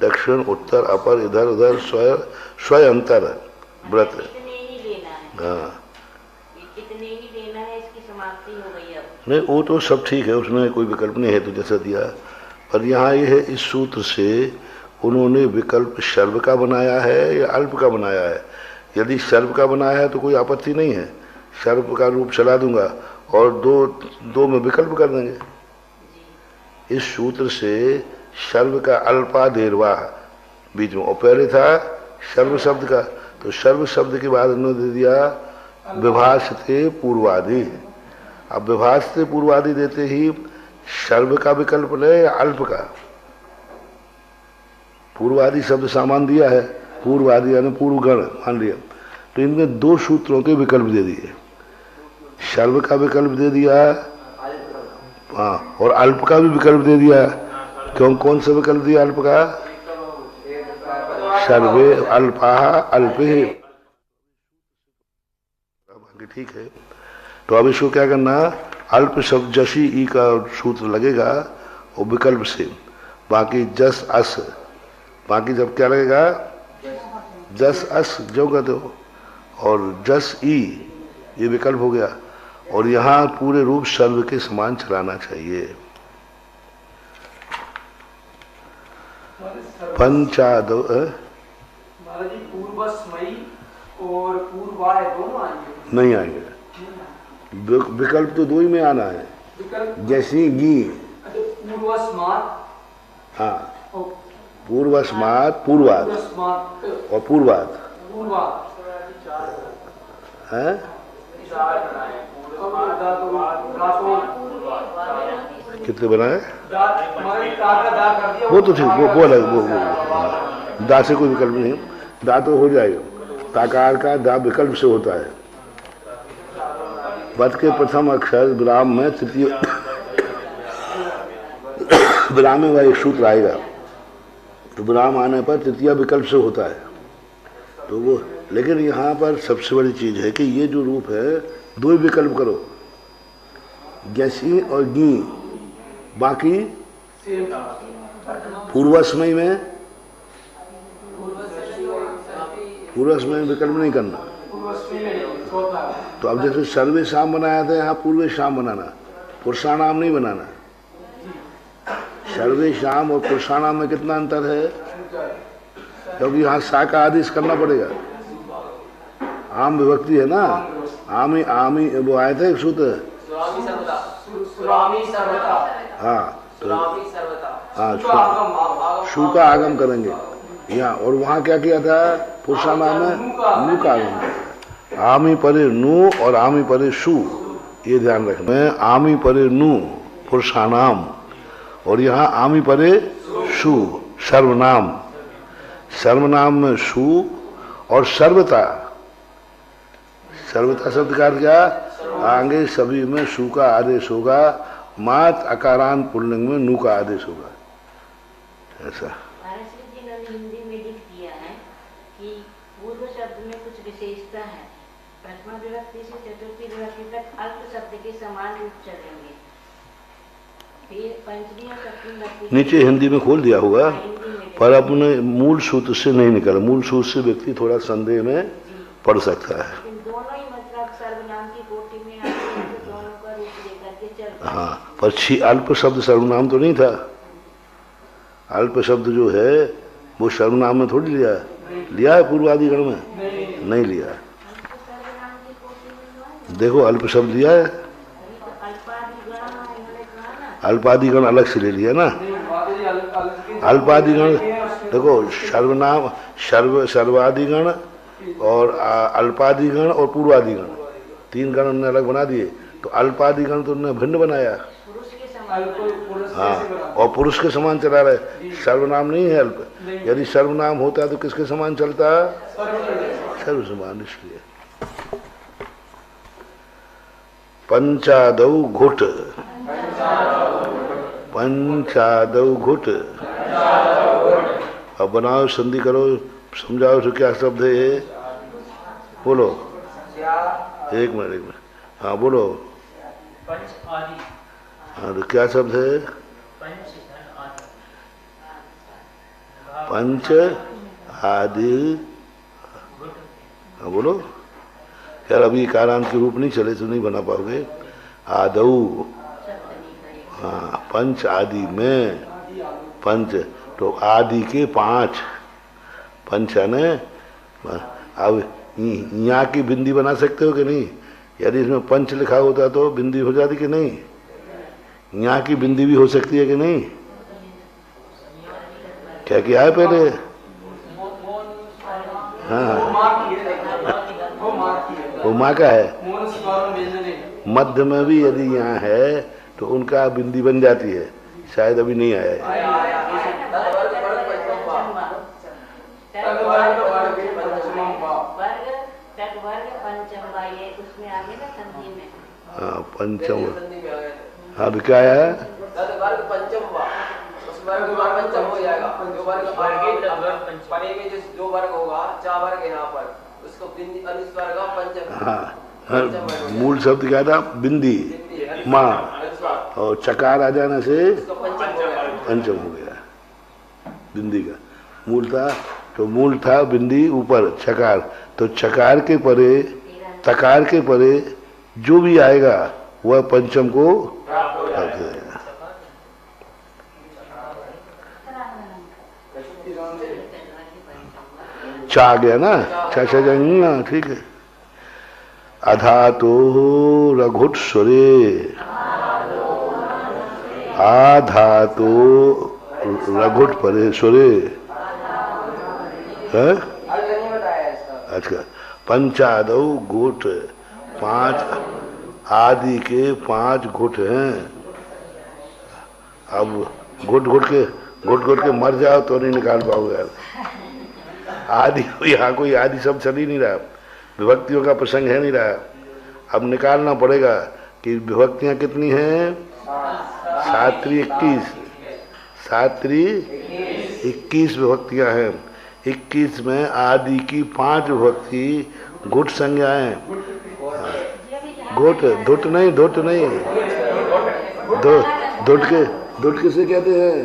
दक्षिण उत्तर अपर, इधर उधर, स्वय अंतर, व्रत। इतने ही ले हाँ कितने ही देना है, इसकी समाप्ति हो गई अब। नहीं, वो तो सब ठीक है, उसमें कोई विकल्प नहीं है तो जैसा दिया। पर यहाँ ये है, इस सूत्र से उन्होंने विकल्प सर्व का बनाया है या अल्प का बनाया है। यदि सर्व का बनाया है तो कोई आपत्ति नहीं है, सर्व का रूप चला दूंगा और दो में विकल्प कर देंगे। इस सूत्र से सर्व का अल्पा देरवा बीच में, और पहले था सर्व शब्द का, तो सर्व शब्द के बाद उन्होंने दे दिया विभाषते पूर्वादि। अब विभाषते पूर्वादि देते ही सर्व का विकल्प ले या अल्प का। पूर्वादि शब्द सामान दिया है, पूर्वादि यानी पूर्व गण मान लिया, तो इनमें दो सूत्रों के विकल्प दे दिए, सर्व का विकल्प दे दिया, हाँ, और अल्प का भी विकल्प दे दिया। क्यों, कौन सा विकल्प दिया अल्प का? सर्वे अल्पा अल्पे। ठीक है, तो अब इसको क्या करना, अल्प शब्द जसी ई का सूत्र लगेगा और विकल्प से, बाकी जस अस, बाकी जब क्या लगेगा, जस अस जो कहते हो, और जस ई ये विकल्प हो गया, और यहाँ पूरे रूप सर्व के समान चलाना चाहिए। पंचादो महाराज जी पूर्वस्मयी और पूर्वाय दोनों आएंगे? नहीं आएंगे, विकल्प तो दो ही में आना है, विकल्प जैसे गी, पूर्वस्मात्, हाँ, पूर्वस्मात् पूर्वाद और पूर्वाद है, कितने बनाए वो तो ठीक, वो अलग, वो दा से कोई विकल्प नहीं, दा तो हो जाएगा, ताकार का दा विकल्प से होता है। पद के प्रथम अक्षर विराम में तृतीय विराम में वह एक सूत्र आएगा, तो विराम आने पर तृतीय विकल्प से होता है, तो वो, लेकिन यहाँ पर सबसे बड़ी चीज है कि ये जो रूप है दो ही विकल्प करो, गैसी और गी, बाकी पूर्वस्मय में विकल्प नहीं करना। तो अब जैसे सर्वे शाम बनाया था, यहाँ पूर्वे शाम बनाना, पुरुषाणाम नहीं बनाना। सर्वे शाम और पुरुषाणाम में कितना अंतर है, क्योंकि यहाँ सा का आदेश करना पड़ेगा, आम विभक्ति है ना, आमी आमी वो आए थे एक सूत्र, हाँ, तो हाँ शु का आगम करेंगे यहाँ, और वहाँ क्या किया था, पुरुषाणाम में नु का आगम किया। आमी परे नु और आमी परे शु, ये ध्यान रखना, आमी परे नु पुरुषाणाम, और यहाँ आमी परे शु सर्वनाम, सर्वनाम में शु, और सर्वता, सर्वता शब्द का क्या, आगे सभी में शु का आदेश होगा, मात अकारांत पुल्लिंग में नु का आदेश होगा, ऐसा। हिंदी में लिख दिया है कि पूर्व शब्द में कुछ विशेषता है, प्रथमा विभक्ति से चतुर्थी विभक्ति तक अल्प शब्द के समान रूप चलेंगे, फिर पंचमी और सप्तमी विभक्ति नीचे हिंदी में खोल दिया होगा, पर अपने मूल सूत्र से नहीं निकला, मूल सूत्र से व्यक्ति थोड़ा संदेह में पड़ सकता है। दोनों ही मतलब सर्वनाम की कोटि में आते हैं, तो दोनों का रूप लेकर के चलते हैं। हाँ, पर अल्प शब्द सर्वनाम तो नहीं था, अल्प शब्द जो है वो सर्वनाम में थोड़ी लिया है पूर्वादि गण में, नहीं लिया। देखो अल्प शब्द लिया है, अल्पादिगण अलग से ले लिया ना, अल्पादिगण देखो, सर्वनाम सर्वादिगण और अल्पादिगण और पूर्वादिगण, तीन गण उन्होंने अलग बना दिए, तो अल्पादिगण तो उन्होंने भिन्न बनाया, हाँ, और पुरुष के समान चला रहे, सर्वनाम नहीं है अल्प, यदि सर्वनाम होता तो किसके समान चलता, सर्व समान, इसलिए। पंचादौ घुट, पंचादौ घुट, अब बनाओ, संधि करो, समझाओ तो क्या शब्द है ये, बोलो, एक मिनट, हाँ बोलो, हाँ तो क्या शब्द है, पंच आदि, हाँ बोलो, यार अभी कारांत के रूप नहीं चले तो नहीं बना पाओगे। आदऊ, हाँ, पंच आदि में, पंच तो आदि के 5 पंच है न। अब यहाँ की बिंदी बना सकते हो कि नहीं? यदि इसमें पंच लिखा होता तो बिंदी हो जाती कि नहीं? यहाँ की बिंदी भी हो सकती है कि नहीं? क्या किया है पहले? हाँ, वो माँ का है। मध्य में भी यदि यहाँ है तो उनका बिंदी बन जाती है, शायद अभी नहीं आया है। हाँ, पंचम, हाँ भी क्या है? जो वर्ग होगा, 4 वर्ग यहाँ पर, उसको हाँ, मूल शब्द क्या था? बिंदी, माँ, और चकार आ जाने से पंचम हो गया। बिंदी का मूल था, तो मूल था बिंदी ऊपर चकार, तो चकार के परे, तकार के परे जो भी आएगा वह पंचम को प्राप्त करेगा। चा आ गया ना, चा ठीक है। अधातो रघुट स्वरे, आधातो रघुट परे स्वरे है। अच्छा, पंचादौ घुट, 5 आदि के 5 घुट हैं। अब घुट घुट के मर जाओ तो नहीं निकाल पाओगे यार। आदि, यहाँ कोई आदि शब्द चल ही नहीं रहा, विभक्तियों का प्रसंग है नहीं रहा। अब निकालना पड़ेगा कि विभक्तियां कितनी हैं? 7 3 21, 7 3 21 विभक्तियां हैं। 21 में आदि की 5 विभक्ति घुट संज्ञाएं। घुट, धुट नहीं, धुट किसे कहते हैं?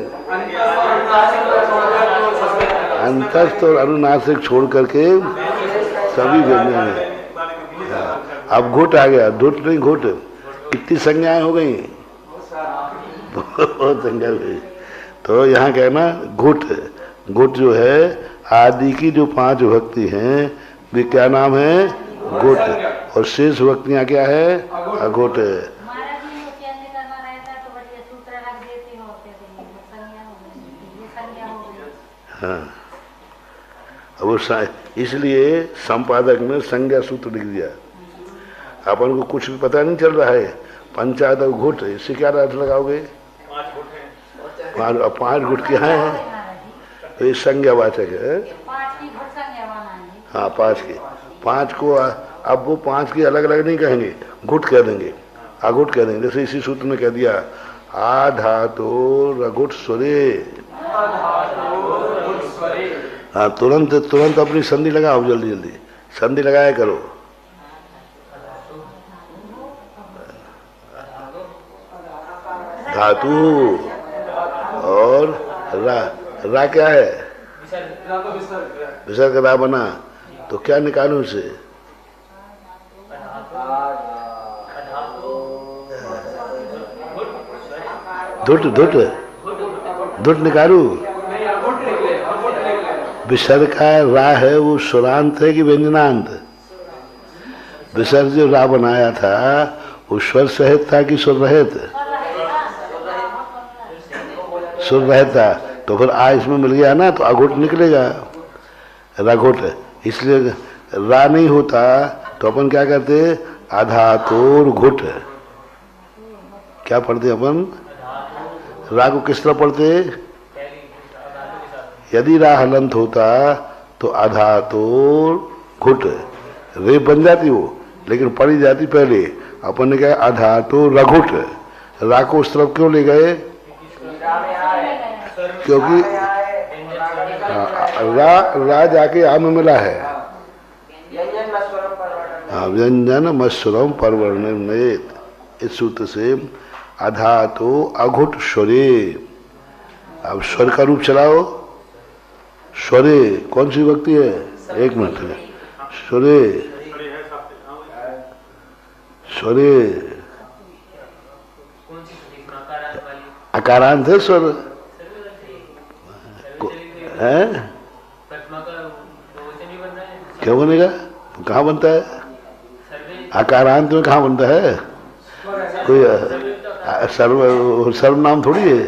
अंतस्थ और अनुनासिक छोड़ करके सभी व्यंजन हैं। अब घुट आ गया, धुट नहीं घुट। कितनी संज्ञाएं हो गई? बहुत संज्ञा हुई। तो यहाँ कहना घुट, घुट जो है आदि की जो 5 विभक्ति हैं वे क्या नाम है? घुट, और शेष विभक्तियां क्या है? अघुट। हाँ, वो इसलिए संपादक ने संज्ञा सूत्र लिख दिया। अपन को कुछ भी पता नहीं चल रहा है। पंचायत घुट, इससे क्या अर्थ लगाओगे? 5 घुट क्या है? तो ये संज्ञावाचक है। हाँ, 5 के, 5 को अब वो 5 के अलग अलग नहीं कहेंगे, घुट कह देंगे, अघुट कह देंगे। जैसे इसी सूत्र में कह दिया आधातो रघुट स्वरे। हाँ, तुरंत अपनी संधि लगाओ, जल्दी संधि लगाया करो। धातु और रा क्या है? विसर्ग रा बना, तो क्या निकालू इसे? धुट निकालू। विसर्ग का रा है वो स्वरांत है कि व्यंजनांत? विसर्ग जो रा बनाया था वो स्वर सहित था कि स्वर रहित? स्वर रहित था। तो फिर आ इसमें मिल गया ना, तो अघुट निकलेगा, रघुट। इसलिए रा नहीं होता तो अपन क्या करते? आधातोर घुट। क्या पढ़ते अपन? रा को किस तरह पढ़ते? यदि रा हलंत होता तो आधातोर घुट, रे बन जाती वो, लेकिन पढ़ी जाती पहले। अपन ने कहा आधातोर रघुट। रा को उस तरफ क्यों ले गए? क्योंकि रा जाके आ में मिला है। हाँ, व्यंजन मस्वरम परवर्णयेत, इस सूत्र से अधातो अघुट स्वरे। अब स्वर का रूप चलाओ। स्वरे कौन सी विभक्ति है? 1 मिनट। स्वरे स्वरे कौन सी सुनी इसमें आकारांत वाली? अकारांत है स्वर है। प्रतिमा का बहुवचन भी बन रहा है। क्या बनेगा? कहाँ बनता है? सर्वे अकारांत में कहाँ बनता है? कोई सर्वनाम थोड़ी है।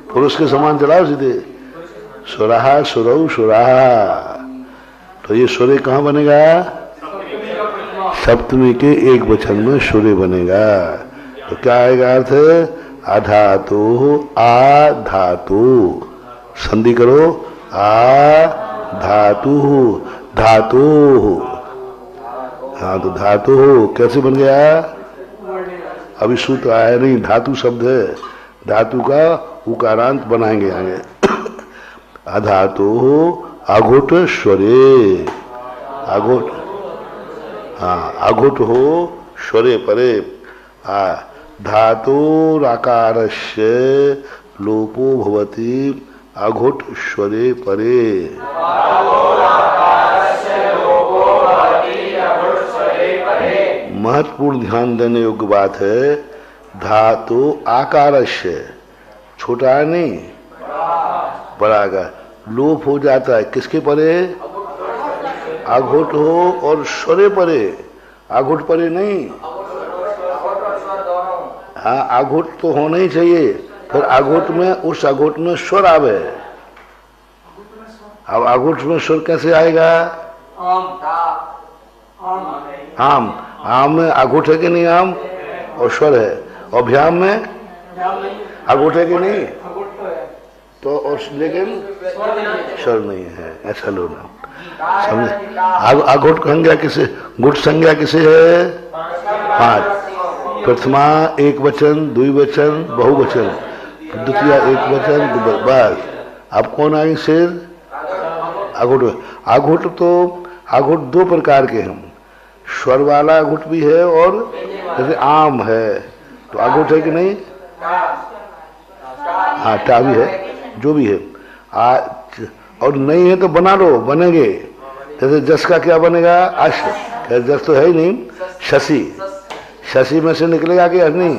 पुरुष के समान चलाओ सीधे। सुराहा सुरऊ सुराहा, तो ये सूर्य कहाँ बनेगा? सप्तमी के एक वचन में सूर्य बनेगा। तो क्या आएगा अर्थ? अधातु आ धातु, संधि करो, आ धातु धातु। हाँ, तो धातु कैसे बन गया? अभी सूत्र आया नहीं, धातु शब्द है, धातु का उकारांत बनाएंगे आगे। अधातु अघुट स्वरे, अघुट, हाँ अघुट हो स्वरे परे। धातुराकारस्य लोपो भवति अघुट स्वरे परे। महत्वपूर्ण ध्यान देने योग्य बात है। धातु आकारस्य, छोटा नहीं बड़ा का, लोप हो जाता है किसके परे? अघुट हो और स्वरे परे, अघुट परे नहीं। हाँ, अघुट तो होना ही चाहिए, फिर अघुट में, उस अघुट में स्वर आवे। अब अघुट में स्वर कैसे आएगा? आम, आम में अघुट है कि नहीं? आम और स्वर है। और भ्याम में अघुट है कि नहीं? तो और लेकिन स्वर नहीं है, ऐसा लो ना समझे। अघुट संज्ञा किसे, गुट संज्ञा किसे है? 5। प्रथमा एक वचन, द्विवचन, बहुवचन, द्वितीय एक वचन, बस। अब कौन आए शेर? अघुट। अघुट तो अघुट दो प्रकार के हैं, स्वर वाला अघुट भी है और जैसे आम है, तो अघुट है कि नहीं? हाँ, टा भी है, जो भी है। और नहीं है तो बना लो, बनेंगे। जैसे जस का क्या बनेगा? अश, जस तो है ही नहीं, शशि, शशि में से निकलेगा कि नहीं?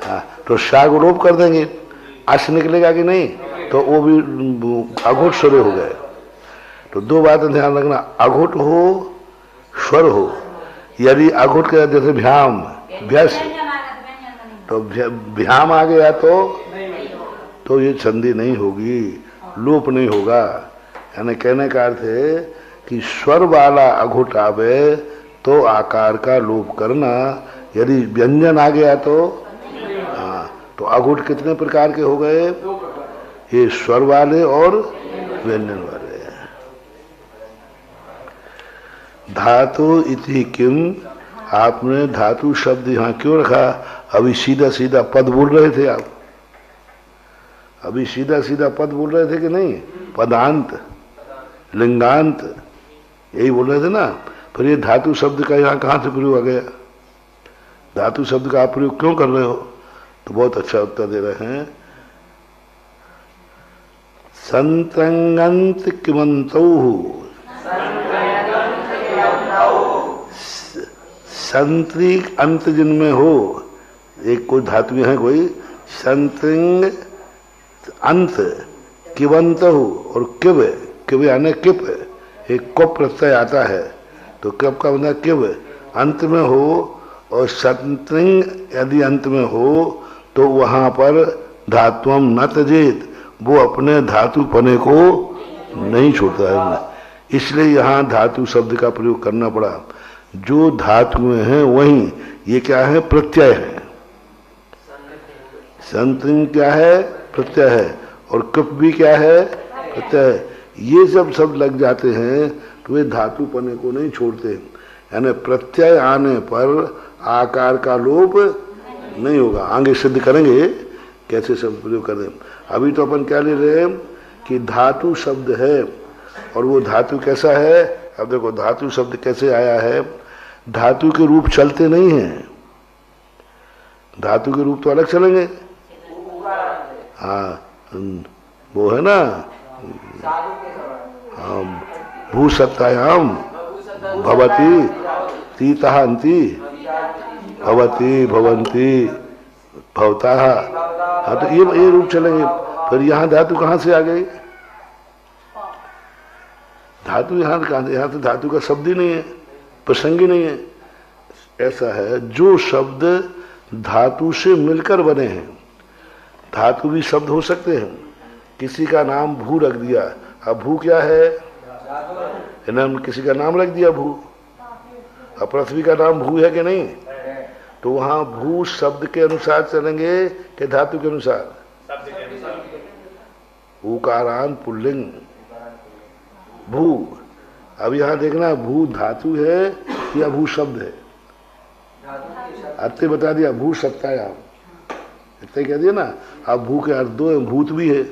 हाँ, तो शाग लोप कर देंगे, अश निकलेगा कि नहीं? तो वो भी अघुट स्वर हो गए। तो दो बातें ध्यान रखना, अघुट हो स्वर हो। यदि अघुट का जैसे भ्याम, भ्यस, तो भ्याम आ गया तो ये संधि नहीं होगी, लोप नहीं होगा। यानी कहने का अर्थ है कि स्वर वाला अघुट आवे तो आकार का लोप करना, यदि व्यंजन आ गया तो हाँ। तो अघुट कितने प्रकार के हो गए? ये स्वर वाले और व्यंजन वाले। धातु इति किम, आपने धातु शब्द यहाँ क्यों रखा? अभी सीधा सीधा पद बोल रहे थे आप, अभी सीधा सीधा पद बोल रहे थे कि नहीं? पदांत, लिंगांत, यही बोल रहे थे ना। फिर ये धातु शब्द का यहाँ कहाँ से प्रयोग आ गया? धातु शब्द का आप प्रयोग क्यों कर रहे हो? तो बहुत अच्छा उत्तर दे रहे हैं। संतंगंत किमंतौ, संत्री अंत जिनमें हो, एक कोई धातु है कोई, संतृंग अंत, किवंत हो और किव, किव यानी किप, एक को प्रत्यय आता है, तो कब का बंदा किव अंत में हो, और संतृंग यदि अंत में हो तो वहां पर धातुअम न त्यजेत, वो अपने धातु पने को नहीं छोड़ता है। इसलिए यहाँ धातु शब्द का प्रयोग करना पड़ा। जो धातुएं हैं वहीं ये क्या है? प्रत्यय है। संतृंग क्या है? प्रत्यय है। और कप भी क्या है? प्रत्यय है। ये सब लग जाते हैं तो वे धातु पने को नहीं छोड़ते। यानी प्रत्यय आने पर आकार का लोप नहीं होगा। आगे सिद्ध करेंगे कैसे शब्द प्रयोग कर दें। अभी तो अपन क्या ले रहे हैं कि धातु शब्द है, और वो धातु कैसा है? अब देखो धातु शब्द कैसे आया है। धातु के रूप चलते नहीं हैं, धातु के रूप तो अलग चलेंगे। हाँ, वो है ना, भू सत्तायाम भवती, तीतः अंति भवती भवंती भवता। हाँ तो ये रूप चलेंगे। फिर यहाँ धातु कहाँ से आ गई? धातु यहाँ तो धातु का शब्द ही नहीं है, प्रसंग ही नहीं है। ऐसा है जो शब्द धातु से मिलकर बने हैं, धातु भी शब्द हो सकते हैं। किसी का नाम भू रख दिया, अब भू क्या है? नाम किसी का नाम रख दिया भू, अब पृथ्वी का नाम भू है कि नहीं? तो वहां भू शब्द के अनुसार चलेंगे कि धातु के अनुसार? उकारांत पुल्लिंग भू। अब यहाँ देखना भू धातु है या भू शब्द है? अत्ते बता दिया भू सत्ता है, इतना कह दिया ना। अब भू के अर्थ दो हैं, भूत भी है,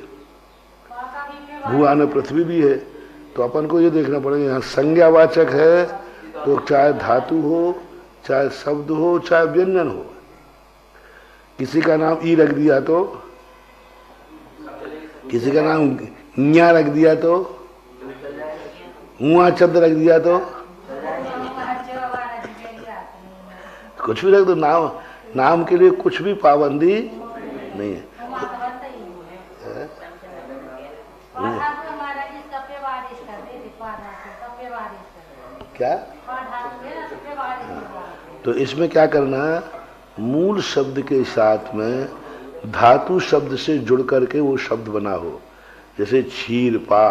भू आने पृथ्वी भी है। तो अपन को ये देखना पड़ेगा यहाँ संज्ञावाचक है तो चाहे धातु हो, चाहे शब्द हो, चाहे व्यंजन हो। किसी का नाम ई रख दिया तो, किसी का नाम ञा रख दिया तो, हुआ शब्द रख दिया तो, कुछ भी रख दो। नाम के लिए कुछ भी पाबंदी नहीं है। क्या? तो इसमें क्या करना है? मूल शब्द के साथ में धातु शब्द से जुड़ करके वो शब्द बना हो। जैसे क्षीरपा,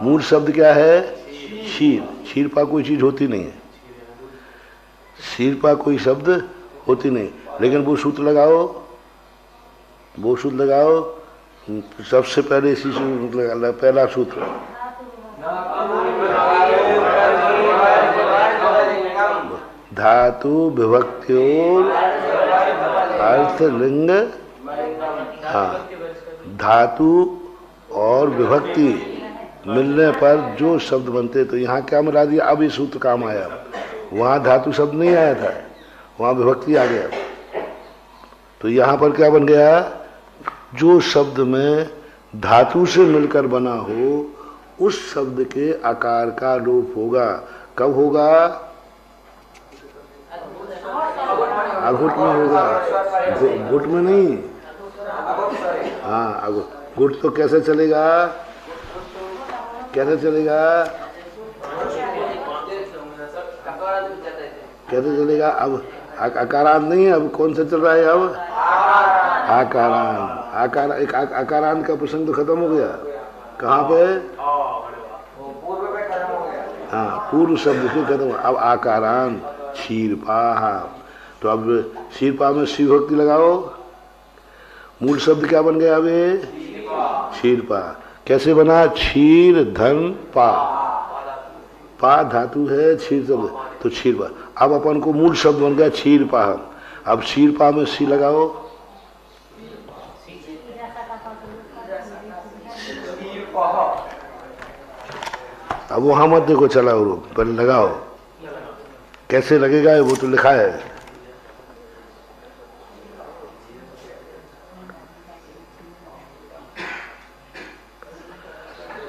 मूल शब्द क्या है? क्षीर। क्षीरपा कोई चीज होती नहीं है, क्षीरपा कोई शब्द होती नहीं। लेकिन वो सूत्र लगाओ, वो सूत्र लगाओ, सबसे पहले इसी सूत्र, पहला सूत्र धातु विभक्त्योर अर्थलिंग। हाँ, धातु और विभक्ति मिलने पर जो शब्द बनते। तो यहाँ क्या मिला दिया? अब ये सूत्र काम आया। वहाँ धातु शब्द नहीं आया था, वहाँ विभक्ति आ गया। तो यहाँ पर क्या बन गया? जो शब्द में धातु से मिलकर बना हो उस शब्द के आकार का लोप होगा। कब होगा? अघुट में होगा, गुट में नहीं। हाँ, गुट तो कैसे चलेगा? कैसे चलेगा? कैसे चलेगा? अब आकारांत नहीं है, अब कौन सा चल रहा है? अब आकारांत। एक आकारांत का प्रसंग तो खत्म हो गया। कहाँ पे? हाँ, पूर्व शब्द से खत्म। अब आकारांत क्षीरपा। तो अब क्षीरपा में सी भक्ति लगाओ। मूल शब्द क्या बन गया? अब क्षीरपा कैसे बना? क्षीर धन पा, पा धातु है, क्षीर शब्द, तो क्षीरपा। अब अपन को मूल शब्द बन गया क्षीरपा। अब क्षीरपा में सी लगाओ। अब वहां मत देखो, चला पहले लगाओ। कैसे लगेगा वो तो लिखा है।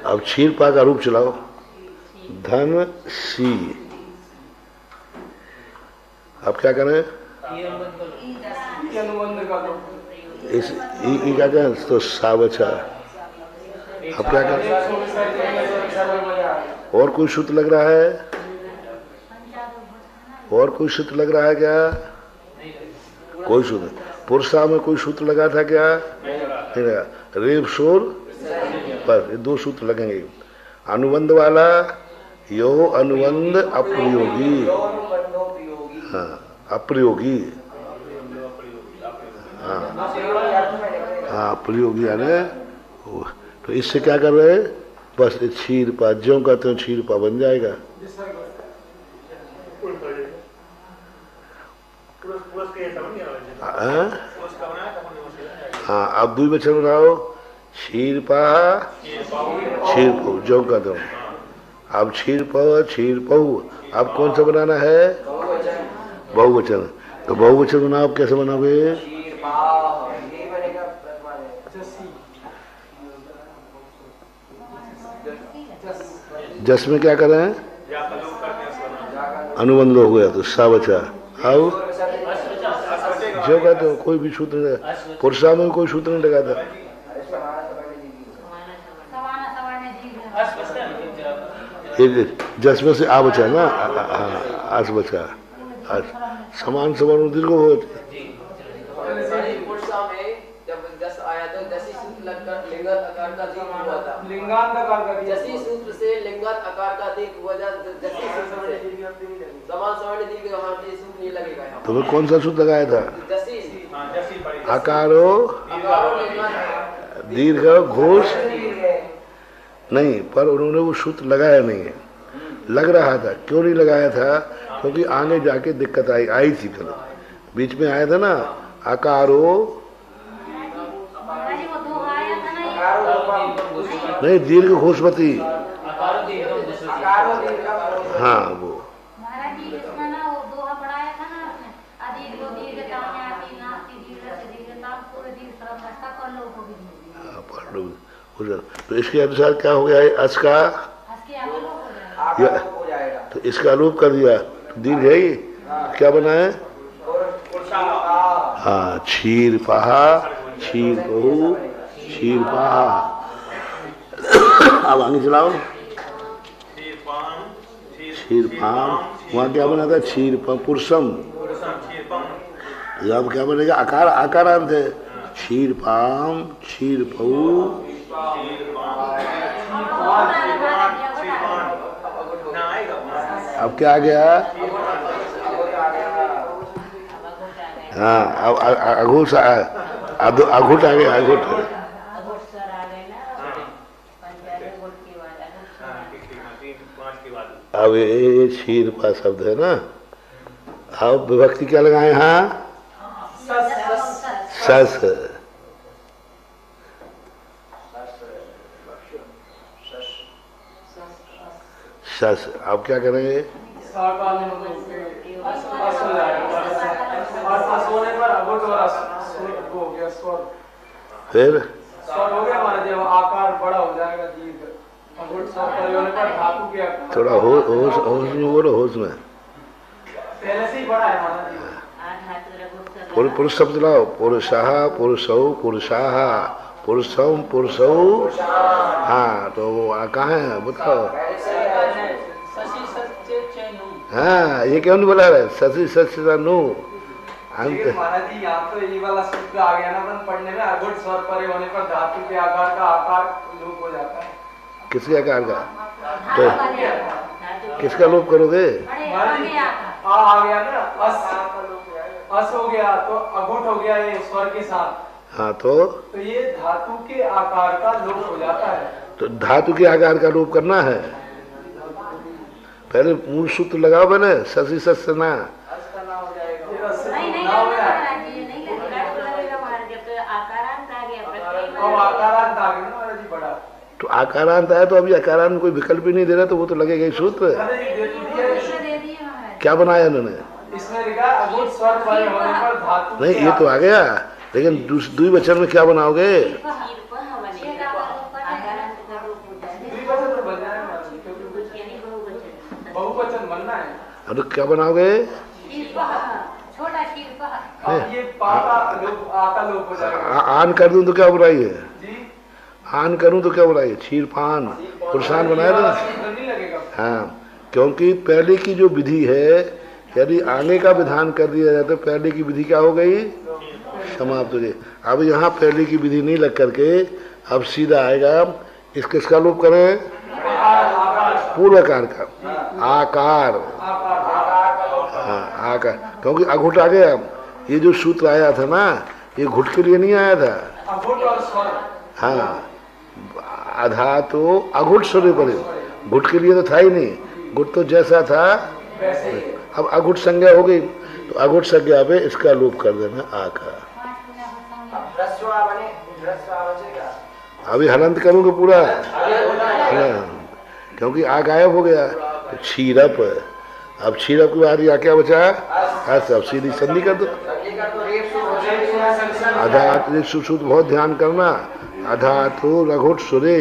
अब क्षीरपा का रूप चलाओ। धन सी। अब क्या करें? इस ई का क्या? तो सावचा। अब क्या करें? और कोई सूत्र लग रहा है? और कोई सूत्र लग रहा है क्या? कोई सूत्र। पुरुषा में कोई सूत्र लगा था क्या? नहीं लगा। रेप शोर पर ये दो सूत्र लगेंगे। अनुबंध वाला यो अनुबंध अप्रयोगी। हाँ, अप्रयोगी। हाँ, प्रयोगी यानी। तो इससे क्या कर रहे हैं? बस क्षीरपा, ज्यों कहते हैं क्षीरपा बन जाएगा। हाँ, अब दो बच्चन बनाओ। क्षीरपा क्षीरपऊ, ज्यों कहते हो। अब क्षीरपऊ। अब कौन सा बनाना है? बहुवचन। तो बहुवचन बनाओ, कैसे बनाओगे? जस में क्या करें? अनुबंध हो गया तो सा बचा। आओ जो कहते हो कोई भी सूत्र नहीं, पुरुषा में कोई सूत्र नहीं लगाता। एक जस में से आ बचा ना, आस बचा, समान समान दीर्घ हो। लिंगांत आकार का जसी सूत्र से लिंगात आकार का दीर्घ हुआ जसी सूत्र से समान सवर्ण दीर्घ वहां पे सूत्र नहीं लगेगा। तुम्हें कौन सा सूत्र लगाया था? जसी आकारो दीर्घ घोष नहीं, पर उन्होंने वो सूत्र लगाया नहीं है। लग रहा था, क्यों नहीं लगाया था? क्योंकि आगे जाके दिक्कत आई थी। कल बीच में आया था ना, आकारो नहीं दीर्घ घोषमती, हाँ वो महाराज जी इसमें ना वो दोहा पढ़ाया था ना आपने, अदीर्घ दीर्घता में आती नास्ति दीर्घ से दीर्घता पूरे दीर्घ सर्व नष्टा कर लो को भी पढ़ लो। तो इसके अनुसार क्या हो गया है? अस का हंस के आलोक हो जाएगा। तो इसका आलोप कर दिया, तो दीर्घ है ये, क्या बना है? हाँ, क्षीर पहा, क्षीर बहु, क्षीर पहा। अब आगे चलाओ। क्षीर पाम, वहाँ क्या बना था? क्षीर पुरुषम। अब क्या बनेगा? आकार, आकारांत है। क्षीर पाम, क्षीर पहु, अब क्या आ गया? हाँ, अब अघोष अघुट आ गया, अघुट। अब ये क्षीर पा शब्द है ना, अब विभक्ति क्या लगाए? हाँ, सस। सस। अब क्या करेंगे? फिर आकार बड़ा हो जाएगा, थोड़ा होश में बोलो, होश में। पहले से ही बड़ा है महाराज जी। पुरुष शब्द लाओ। पुरुषाह, पुरुषौ, पुरुषाह, पुरुषम, पुरुषौ। हाँ, तो वो कहाँ है बताओ? हाँ, ये क्यों नहीं बोला रहे? ससी सच्चा नो। महाराज जी यहाँ तो ये वाला सूत्र आ गया ना अपन पढ़ने में, अघुट स्वर परे होने पर धातु के आकार का आकार लोप हो जाता है। किसके आकार का? तो किसका लोप करोगे? आ गया ना, अस हो गया तो अघुट हो गया ये स्वर के साथ। हाँ, तो ये धातु के आकार का लोप हो जाता है। तो धातु के आकार का लोप करना है। पहले मूल सूत्र लगाओ मैंने, ससी सस्ना। तो आकारांत आया तो अभी आकारांत कोई विकल्प ही नहीं दे रहा, तो वो तो लगेगा ही सूत्र। क्या बनाया उन्होंने? नहीं, ये तो आ गया, लेकिन द्विवचन में क्या बनाओगे? बहुवचन बनना है। तो क्या बनाओगे? आन कर दूं तो क्या बुराई है? आन करूं तो क्या बुराई है? क्षीर पान, पुरुषान बनाया था। हाँ, क्योंकि पहले की जो विधि है, यदि आने का विधान कर दिया जाए तो पहले की विधि क्या हो गई? समाप्त हो गई। अब यहाँ पहले की विधि नहीं लग करके अब सीधा आएगा, किसका लोप करें? पूर्वकार का आकार। हाँ, आकार, क्योंकि अघुट आ गया। ये जो सूत्र आया था ना, ये घुट के लिए नहीं आया था। हाँ, आधा तो अघुट स्वर पड़े, घुट के लिए तो था ही नहीं। घुट तो जैसा था, अब अघुट संज्ञा हो गई, तो अघुट संज्ञा पे इसका लोप कर देना, आकार। अभी हलंत करूंगे पूरा, क्योंकि आ गायब हो गया। तो क्षीरप, अब क्षीरप के बाद या क्या बचा? अब सीधी संधि कर दो। आधा सूत्र बहुत ध्यान करना, आधा तो रघुट सुरे,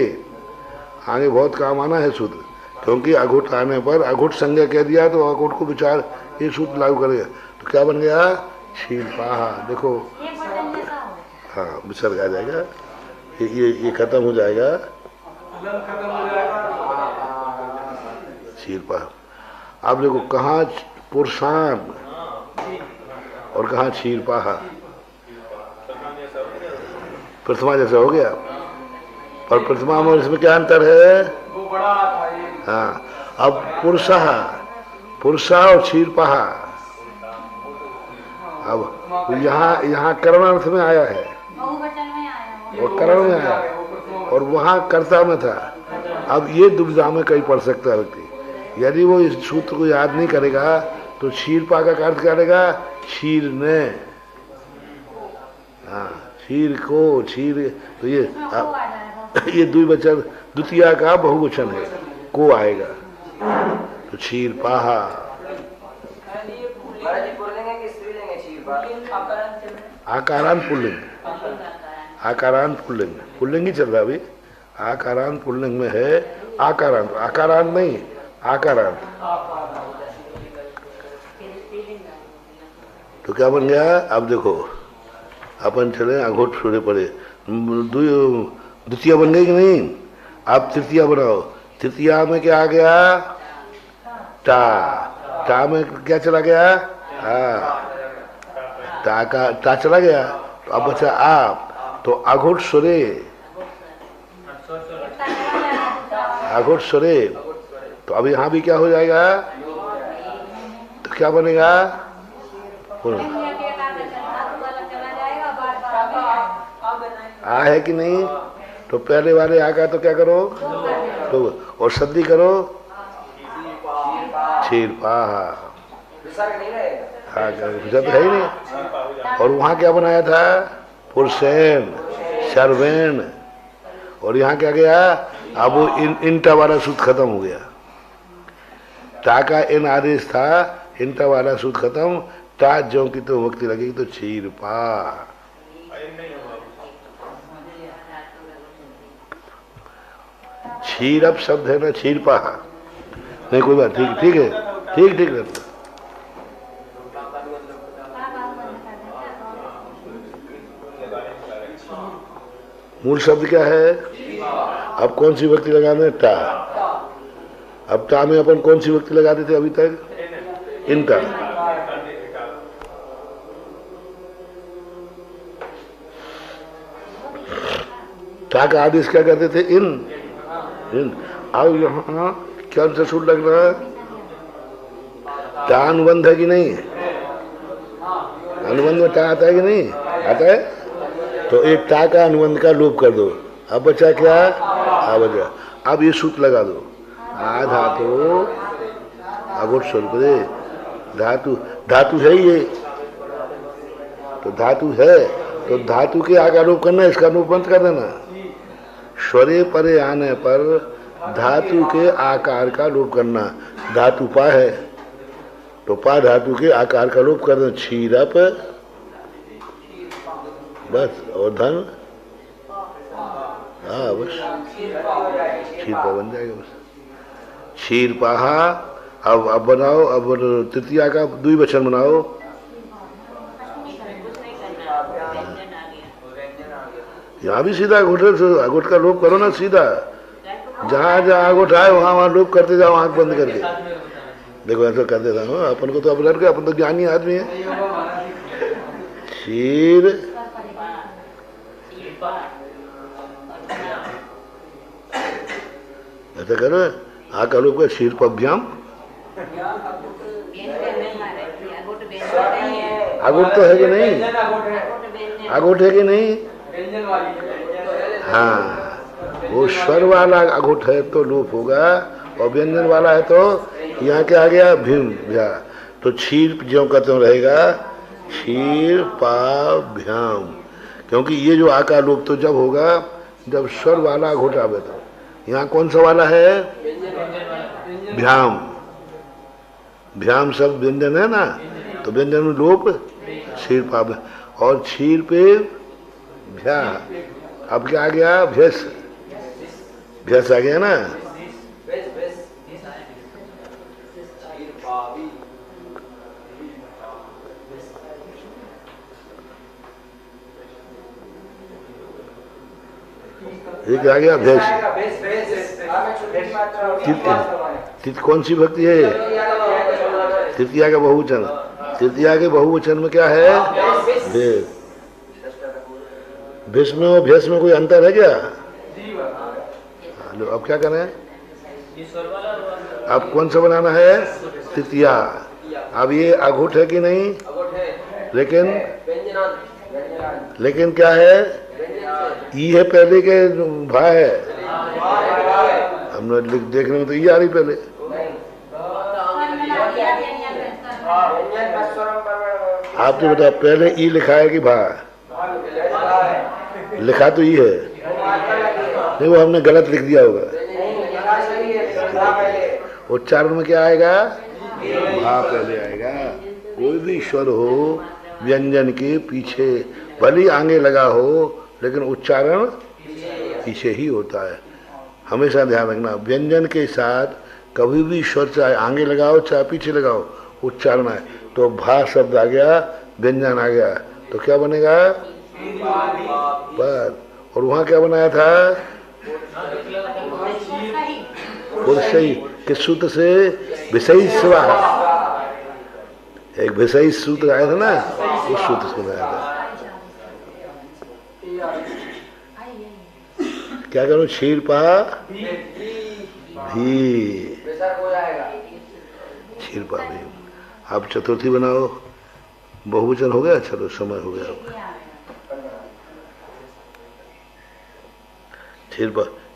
आगे बहुत काम आना है सूत्र। क्योंकि अघुट आने पर अघुट संज्ञा कह दिया तो अघुट को विचार ये सूत्र लागू करेगा। तो क्या बन गया? क्षीरपाहा। देखो हाँ विसर्ग आ जाएगा, ये खत्म हो जाएगा, खत्म हो जाएगा। क्षीरपाहा। अब देखो कहाँ पुरुषान और कहाँ क्षीरपाहा, प्रथमा जैसा हो गया। और प्रथमा और इसमें क्या अंतर है? वो बड़ा था ये। हाँ, अब पुरुषा और क्षीरपाहा। अब यहाँ करण अर्थ में आया है और करण में आया और वहां कर्ता में था। अब ये दुविधा में कहीं पढ़ सकता है व्यक्ति। यदि वो इस सूत्र को याद नहीं करेगा तो क्षीरपा का अर्थ क्या करेगा? क्षीर ने। हाँ, क्षीर को, क्षीर। तो ये द्विवचन, द्वितीया का बहुवचन है, को आएगा तो क्षीरपाहा। महाराज जी पुल्लिंग है कि स्त्रीलिंग है क्षीरपाहा? आकारांत पुल्लिंग, आकारांत पुल्लिंग, पुल्लिंग ही चल रहा अभी। आकारांत पुल्लिंग में है, आकारांत, आकारांत नहीं, आकारांत। तो क्या बन गया? अब देखो अपन चले अघोट सूर्य पड़े, द्वितीय बन गई कि नहीं? अब तृतीया बनाओ। तृतीया में क्या आ गया? टा। टा में क्या चला गया? टा चला गया। तो अब बचा आप, तो अघोट सुरे, अघोट सुरे। तो अब यहाँ भी क्या हो जाएगा? तो क्या बनेगा? आ है कि नहीं? तो पहले वाले आ का तो क्या करो? तो और सद्दी करो, क्षीरपाहा। हाँ, विसर्ग है ही नहीं। और वहां क्या बनाया था? पुरुषेन, सर्वेण। और यहाँ क्या गया? अब वो इंटा वाला सूत्र खत्म हो गया। टा का इन आदेश था, इंटा वाला सूत्र खत्म। टा जो की तो वक्ति लगेगी तो क्षीरपा। क्षीरप शब्द है ना, क्षीरपाहा नहीं। कोई बात, ठीक, ठीक है, ठीक ठीक रहता। मूल शब्द क्या है? अब कौन सी वक्ति लगाने? टा। अब टा में अपन कौन सी वक्ति लगाते थे अभी तक? इनका। टा का आदेश क्या करते थे? इन। अब यहाँ क्या सा सूट लग रहा है? टा अनुबंध है कि नहीं? अनुबंध में टा आता है कि नहीं? आता है। तो एक टा का अनुबंध का लोप कर दो। अब बचा क्या? आ बचा। अब ये सूत्र लगा दो। आ धातु अघोट स्वरूप दे। धातु, धातु है ये तो धातु है, तो धातु के आगे लोप करना, इसका लोप बंद कर देना। स्वरे परे आने पर धातु के आकार का लोप करना। धातु पा है तो पा धातु के आकार का लोप कर देना। क्षीरप बस, और धन, हाँ बस क्षीरपा बन जाएगा बस। क्षीरपाहा। अब बनाओ, अब तृतीया का द्विवचन बनाओ। यहाँ भी सीधा अघोट का लोप करो ना, सीधा जहाँ जहाँ अघोट आए वहाँ लोप करते जाओ, आंख बंद करके। देखो ऐसा कर देता हूँ। अपन को तो अब लड़के, अपन तो ज्ञानी आदमी है। क्षीर ऐसा करो, आ का लोप का क्षीरपभ्याम। अघोट तो है कि नहीं? अघोट है कि नहीं? हाँ, वो स्वर वाला अघोट है तो लोप होगा, और व्यंजन वाला है तो यहाँ क्या आ गया? भीम भ्या। तो क्षीर ज्यों का त्यों रहेगा, क्षीर पा भ्याम। क्योंकि ये जो आकार लोप तो जब होगा जब स्वर वाला अघोट आवे। तो यहाँ कौन सा वाला है? भ्याम। भ्याम शब्द व्यंजन है ना, तो व्यंजन में लोप क्षीर पा। और क्षीर पे भ्या। अब क्या आ गया? भ्यस, भ्यस आ गया ना। एक आ गया भेष। भेष कौन सी भक्ति है? तृतीया का बहुवचन। तृतीया के बहुवचन में क्या है? भेष। भीष्म और भेष में कोई अंतर है क्या? लो अब क्या करें? अब कौन सा बनाना है? तृतीया। अब ये अघुट है कि नहीं? लेकिन क्या है? ई है पहले के भा है। हमने देखने में तो ये आ रही पहले। आपने बताया पहले ई लिखा है कि भा? लिखा तो ई है। नहीं, वो हमने गलत लिख दिया होगा। उच्चारण में क्या आएगा? भा पहले आएगा। कोई भी स्वर हो व्यंजन के पीछे, भले आगे लगा हो लेकिन उच्चारण पीछे ही होता है। हमेशा ध्यान रखना, व्यंजन के साथ कभी भी स्वर चाहे आगे लगाओ चाहे पीछे लगाओ, उच्चारण है। तो भा शब्द आ गया, व्यंजन आ गया, तो क्या बनेगा? पर। और वहां क्या बनाया था? पुरुषई। किस सूत्र से? विषयी स्वा। एक विषयी सूत्र आया था ना, उस सूत्र से बनाया था। क्या करूं? क्षीर पा भी। क्षीर पा भी। आप चतुर्थी बनाओ। बहुवचन हो गया। चलो समय हो गया।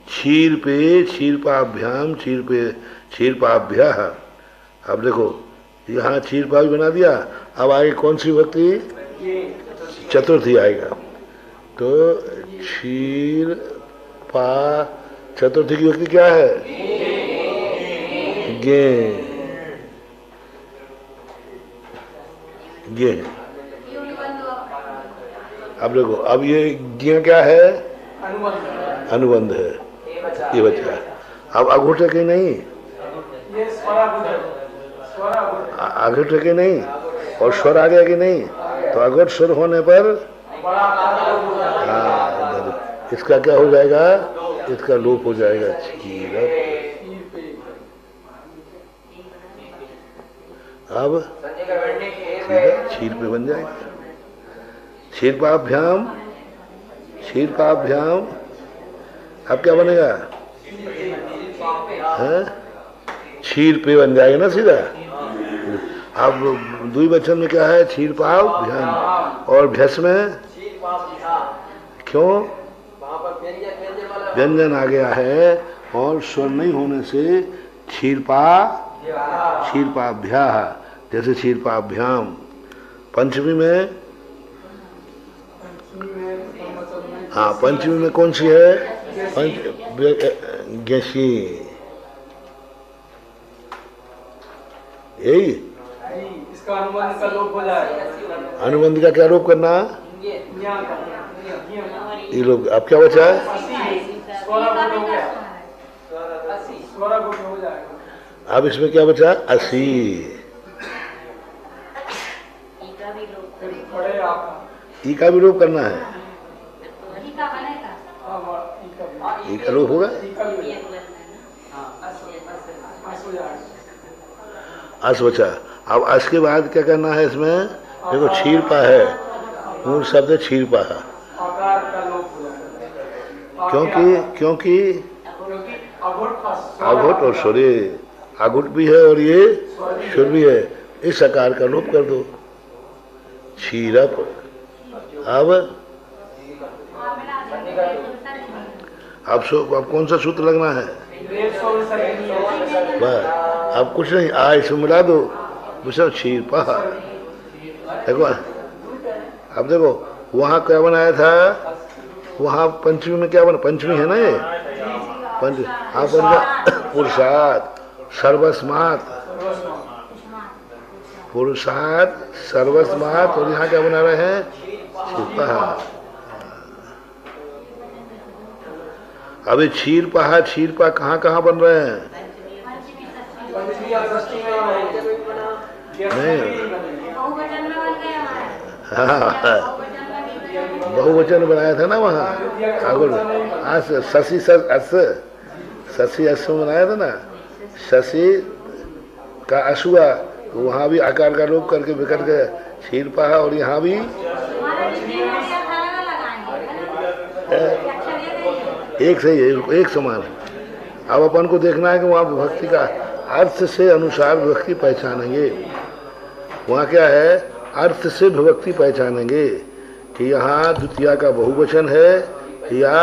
क्षीर पे क्षीरपाभ्याम क्षीरपाभ्या। अब देखो यहाँ क्षीरपा भी बना दिया। अब आगे कौन सी भक्ति? चतुर्थी आएगा। तो क्षीरपा चतुर्थी की भक्ति क्या है? गे। गे। अब देखो, अब ये गे क्या है? अनुबंध है। ये बचा। अब अघुट है कि नहीं? अघुट है कि नहीं? और स्वर आ गया कि नहीं? तो अघुट स्वर होने पर इसका क्या हो जाएगा? इसका लोप हो जाएगा। अब क्षीर पे बन जाएगा। क्षीरपाभ्याम क्षीरपाभ्याम। अब क्या बनेगा? क्षीर पे बन जाएगा ना सीधा। अब द्विवचन में क्या है? क्षीरपाभ्याम। और भ्यस में क्यों? व्यंजन आ गया है और स्वर नहीं होने से क्षीरपाभ्या। जैसे क्षीरपाभ्याम। पंचमी में, हाँ पंचमी में कौन सी है? गेसी। यही इसका अनुबंध का लोप हो जाएगा। अनुबंध का क्या लोप करना? ये लोग। अब क्या बचा है? अब इसमें क्या बचा? असी। ई का भी लोप करना है। ई का लोप होगा। अस बचा। अब अस के बाद क्या करना है इसमें? देखो क्षीरपा है, मूल शब्द है क्षीरपा। क्योंकि अघुट और सूर्य, अघुट भी है और ये सुर भी है। इस आकार का लोप कर दो। क्षीरप। अब कौन सा सूत्र लगना है? बस अब कुछ नहीं, आ इसमें मिला दो। क्षीरपा। देखो अब देखो वहां क्या बनाया था? वहां पंचमी में क्या बना? पंचमी है ना ये पंच। हाँ बन गया पुरुषार्थ सर्वस्मात। पुरुषार्थ सर्वस्मात। और यहाँ क्या बना रहे हैं? क्षीरपा। अभी क्षीरपा कहाँ कहाँ बन रहे हैं? नहीं, हाँ बहुवचन बनाया था ना वहाँ आज शशि शशि अश्व बनाया था ना, शशि का अश्वा, तो वहाँ भी आकार का लोप करके बिखर गया क्षीर पहा, और यहाँ भी एक सही है, एक समान है। अब अपन को देखना है कि वहाँ विभक्ति का अर्थ से अनुसार विभक्ति पहचानेंगे। वहाँ क्या है, अर्थ से विभक्ति पहचानेंगे कि यहाँ द्वितीया का बहुवचन है या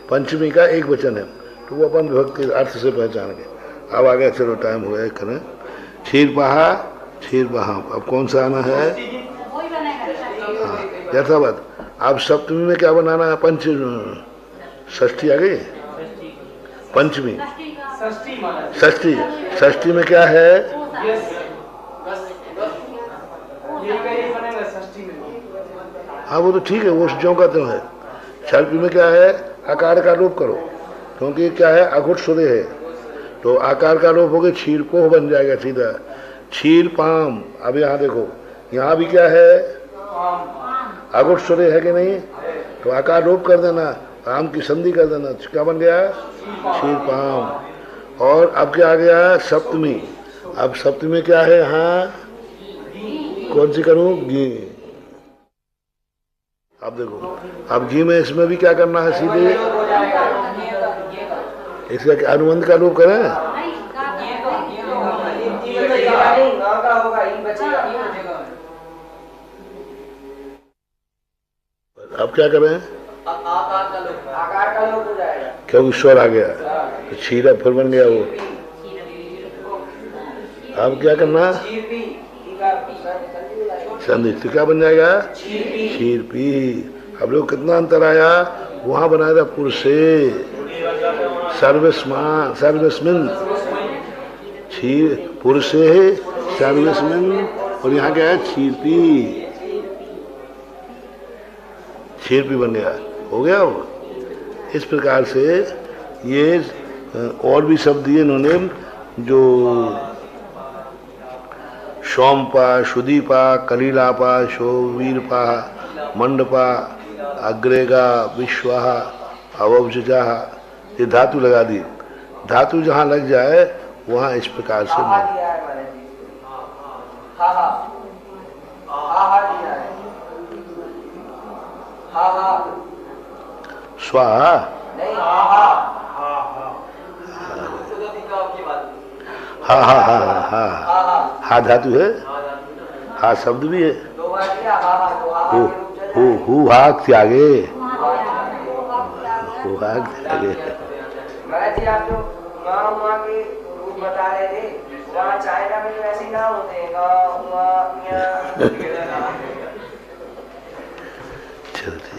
पंचमी का एक वचन है, तो वो अपन विभक्ति अर्थ से पहचानेंगे। अब आगे चलो, टाइम हो गया करें। क्षीर पहा, अब कौन सा आना है? हाँ, यथावत। अब सप्तमी में क्या बनाना है? षष्ठी आ गई, पंचमी, षष्ठी में क्या है? हाँ वो तो ठीक है, वो ज्यों का त्यों है। छठी में क्या है? आकार का लोप करो, क्योंकि क्या है, अघुट सूर्य है, तो आकार का लोप हो गया, क्षीर पोह बन जाएगा सीधा, क्षीर पाम। अब यहाँ देखो, यहाँ भी क्या है, अघुट सूर्य है कि नहीं, तो आकार लोप कर देना, पाम की संधि कर देना, क्या बन गया? क्षीर पाम। और अब क्या आ गया? सप्तमी। अब सप्तमी में क्या है? यहाँ कौन सी करूं? घी। अब देखो, अब घी में इसमें भी क्या करना है? सीधे इसका अनुबंध का रूप करें। अब क्या करें? आकार का लोप हो जाएगा, क्योंकि स्वर आ गया, तो क्षीर फिर बन गया वो। अब क्या करना? संधि, तो क्या बन जाएगा? क्षीर पी। अब लोग कितना अंतर आया, वहां बनाया था पुरुषे, सर्वस्मिन, क्षीर पुरुषे सर्वस्मिन, और यहाँ क्या है? क्षीर पी बन गया, हो गया वो। इस प्रकार से ये और भी शब्द दिए इन्होंने, जो सोमपा, सुदीपा, कलीलापा, शोवीरपा, मंडपा, अग्रेगा, विश्वा, अवब्जजा, ये धातु लगा दी। धातु जहाँ लग जाए वहाँ इस प्रकार से स्वाहा, हा धातु है, हा शब्द भी है, हु हाक त्यागे, महाराज जी आप जो वहाँ के रूप बता रहे थे, वहाँ चाइना में तो ऐसे ही नाम होते हैं, चलते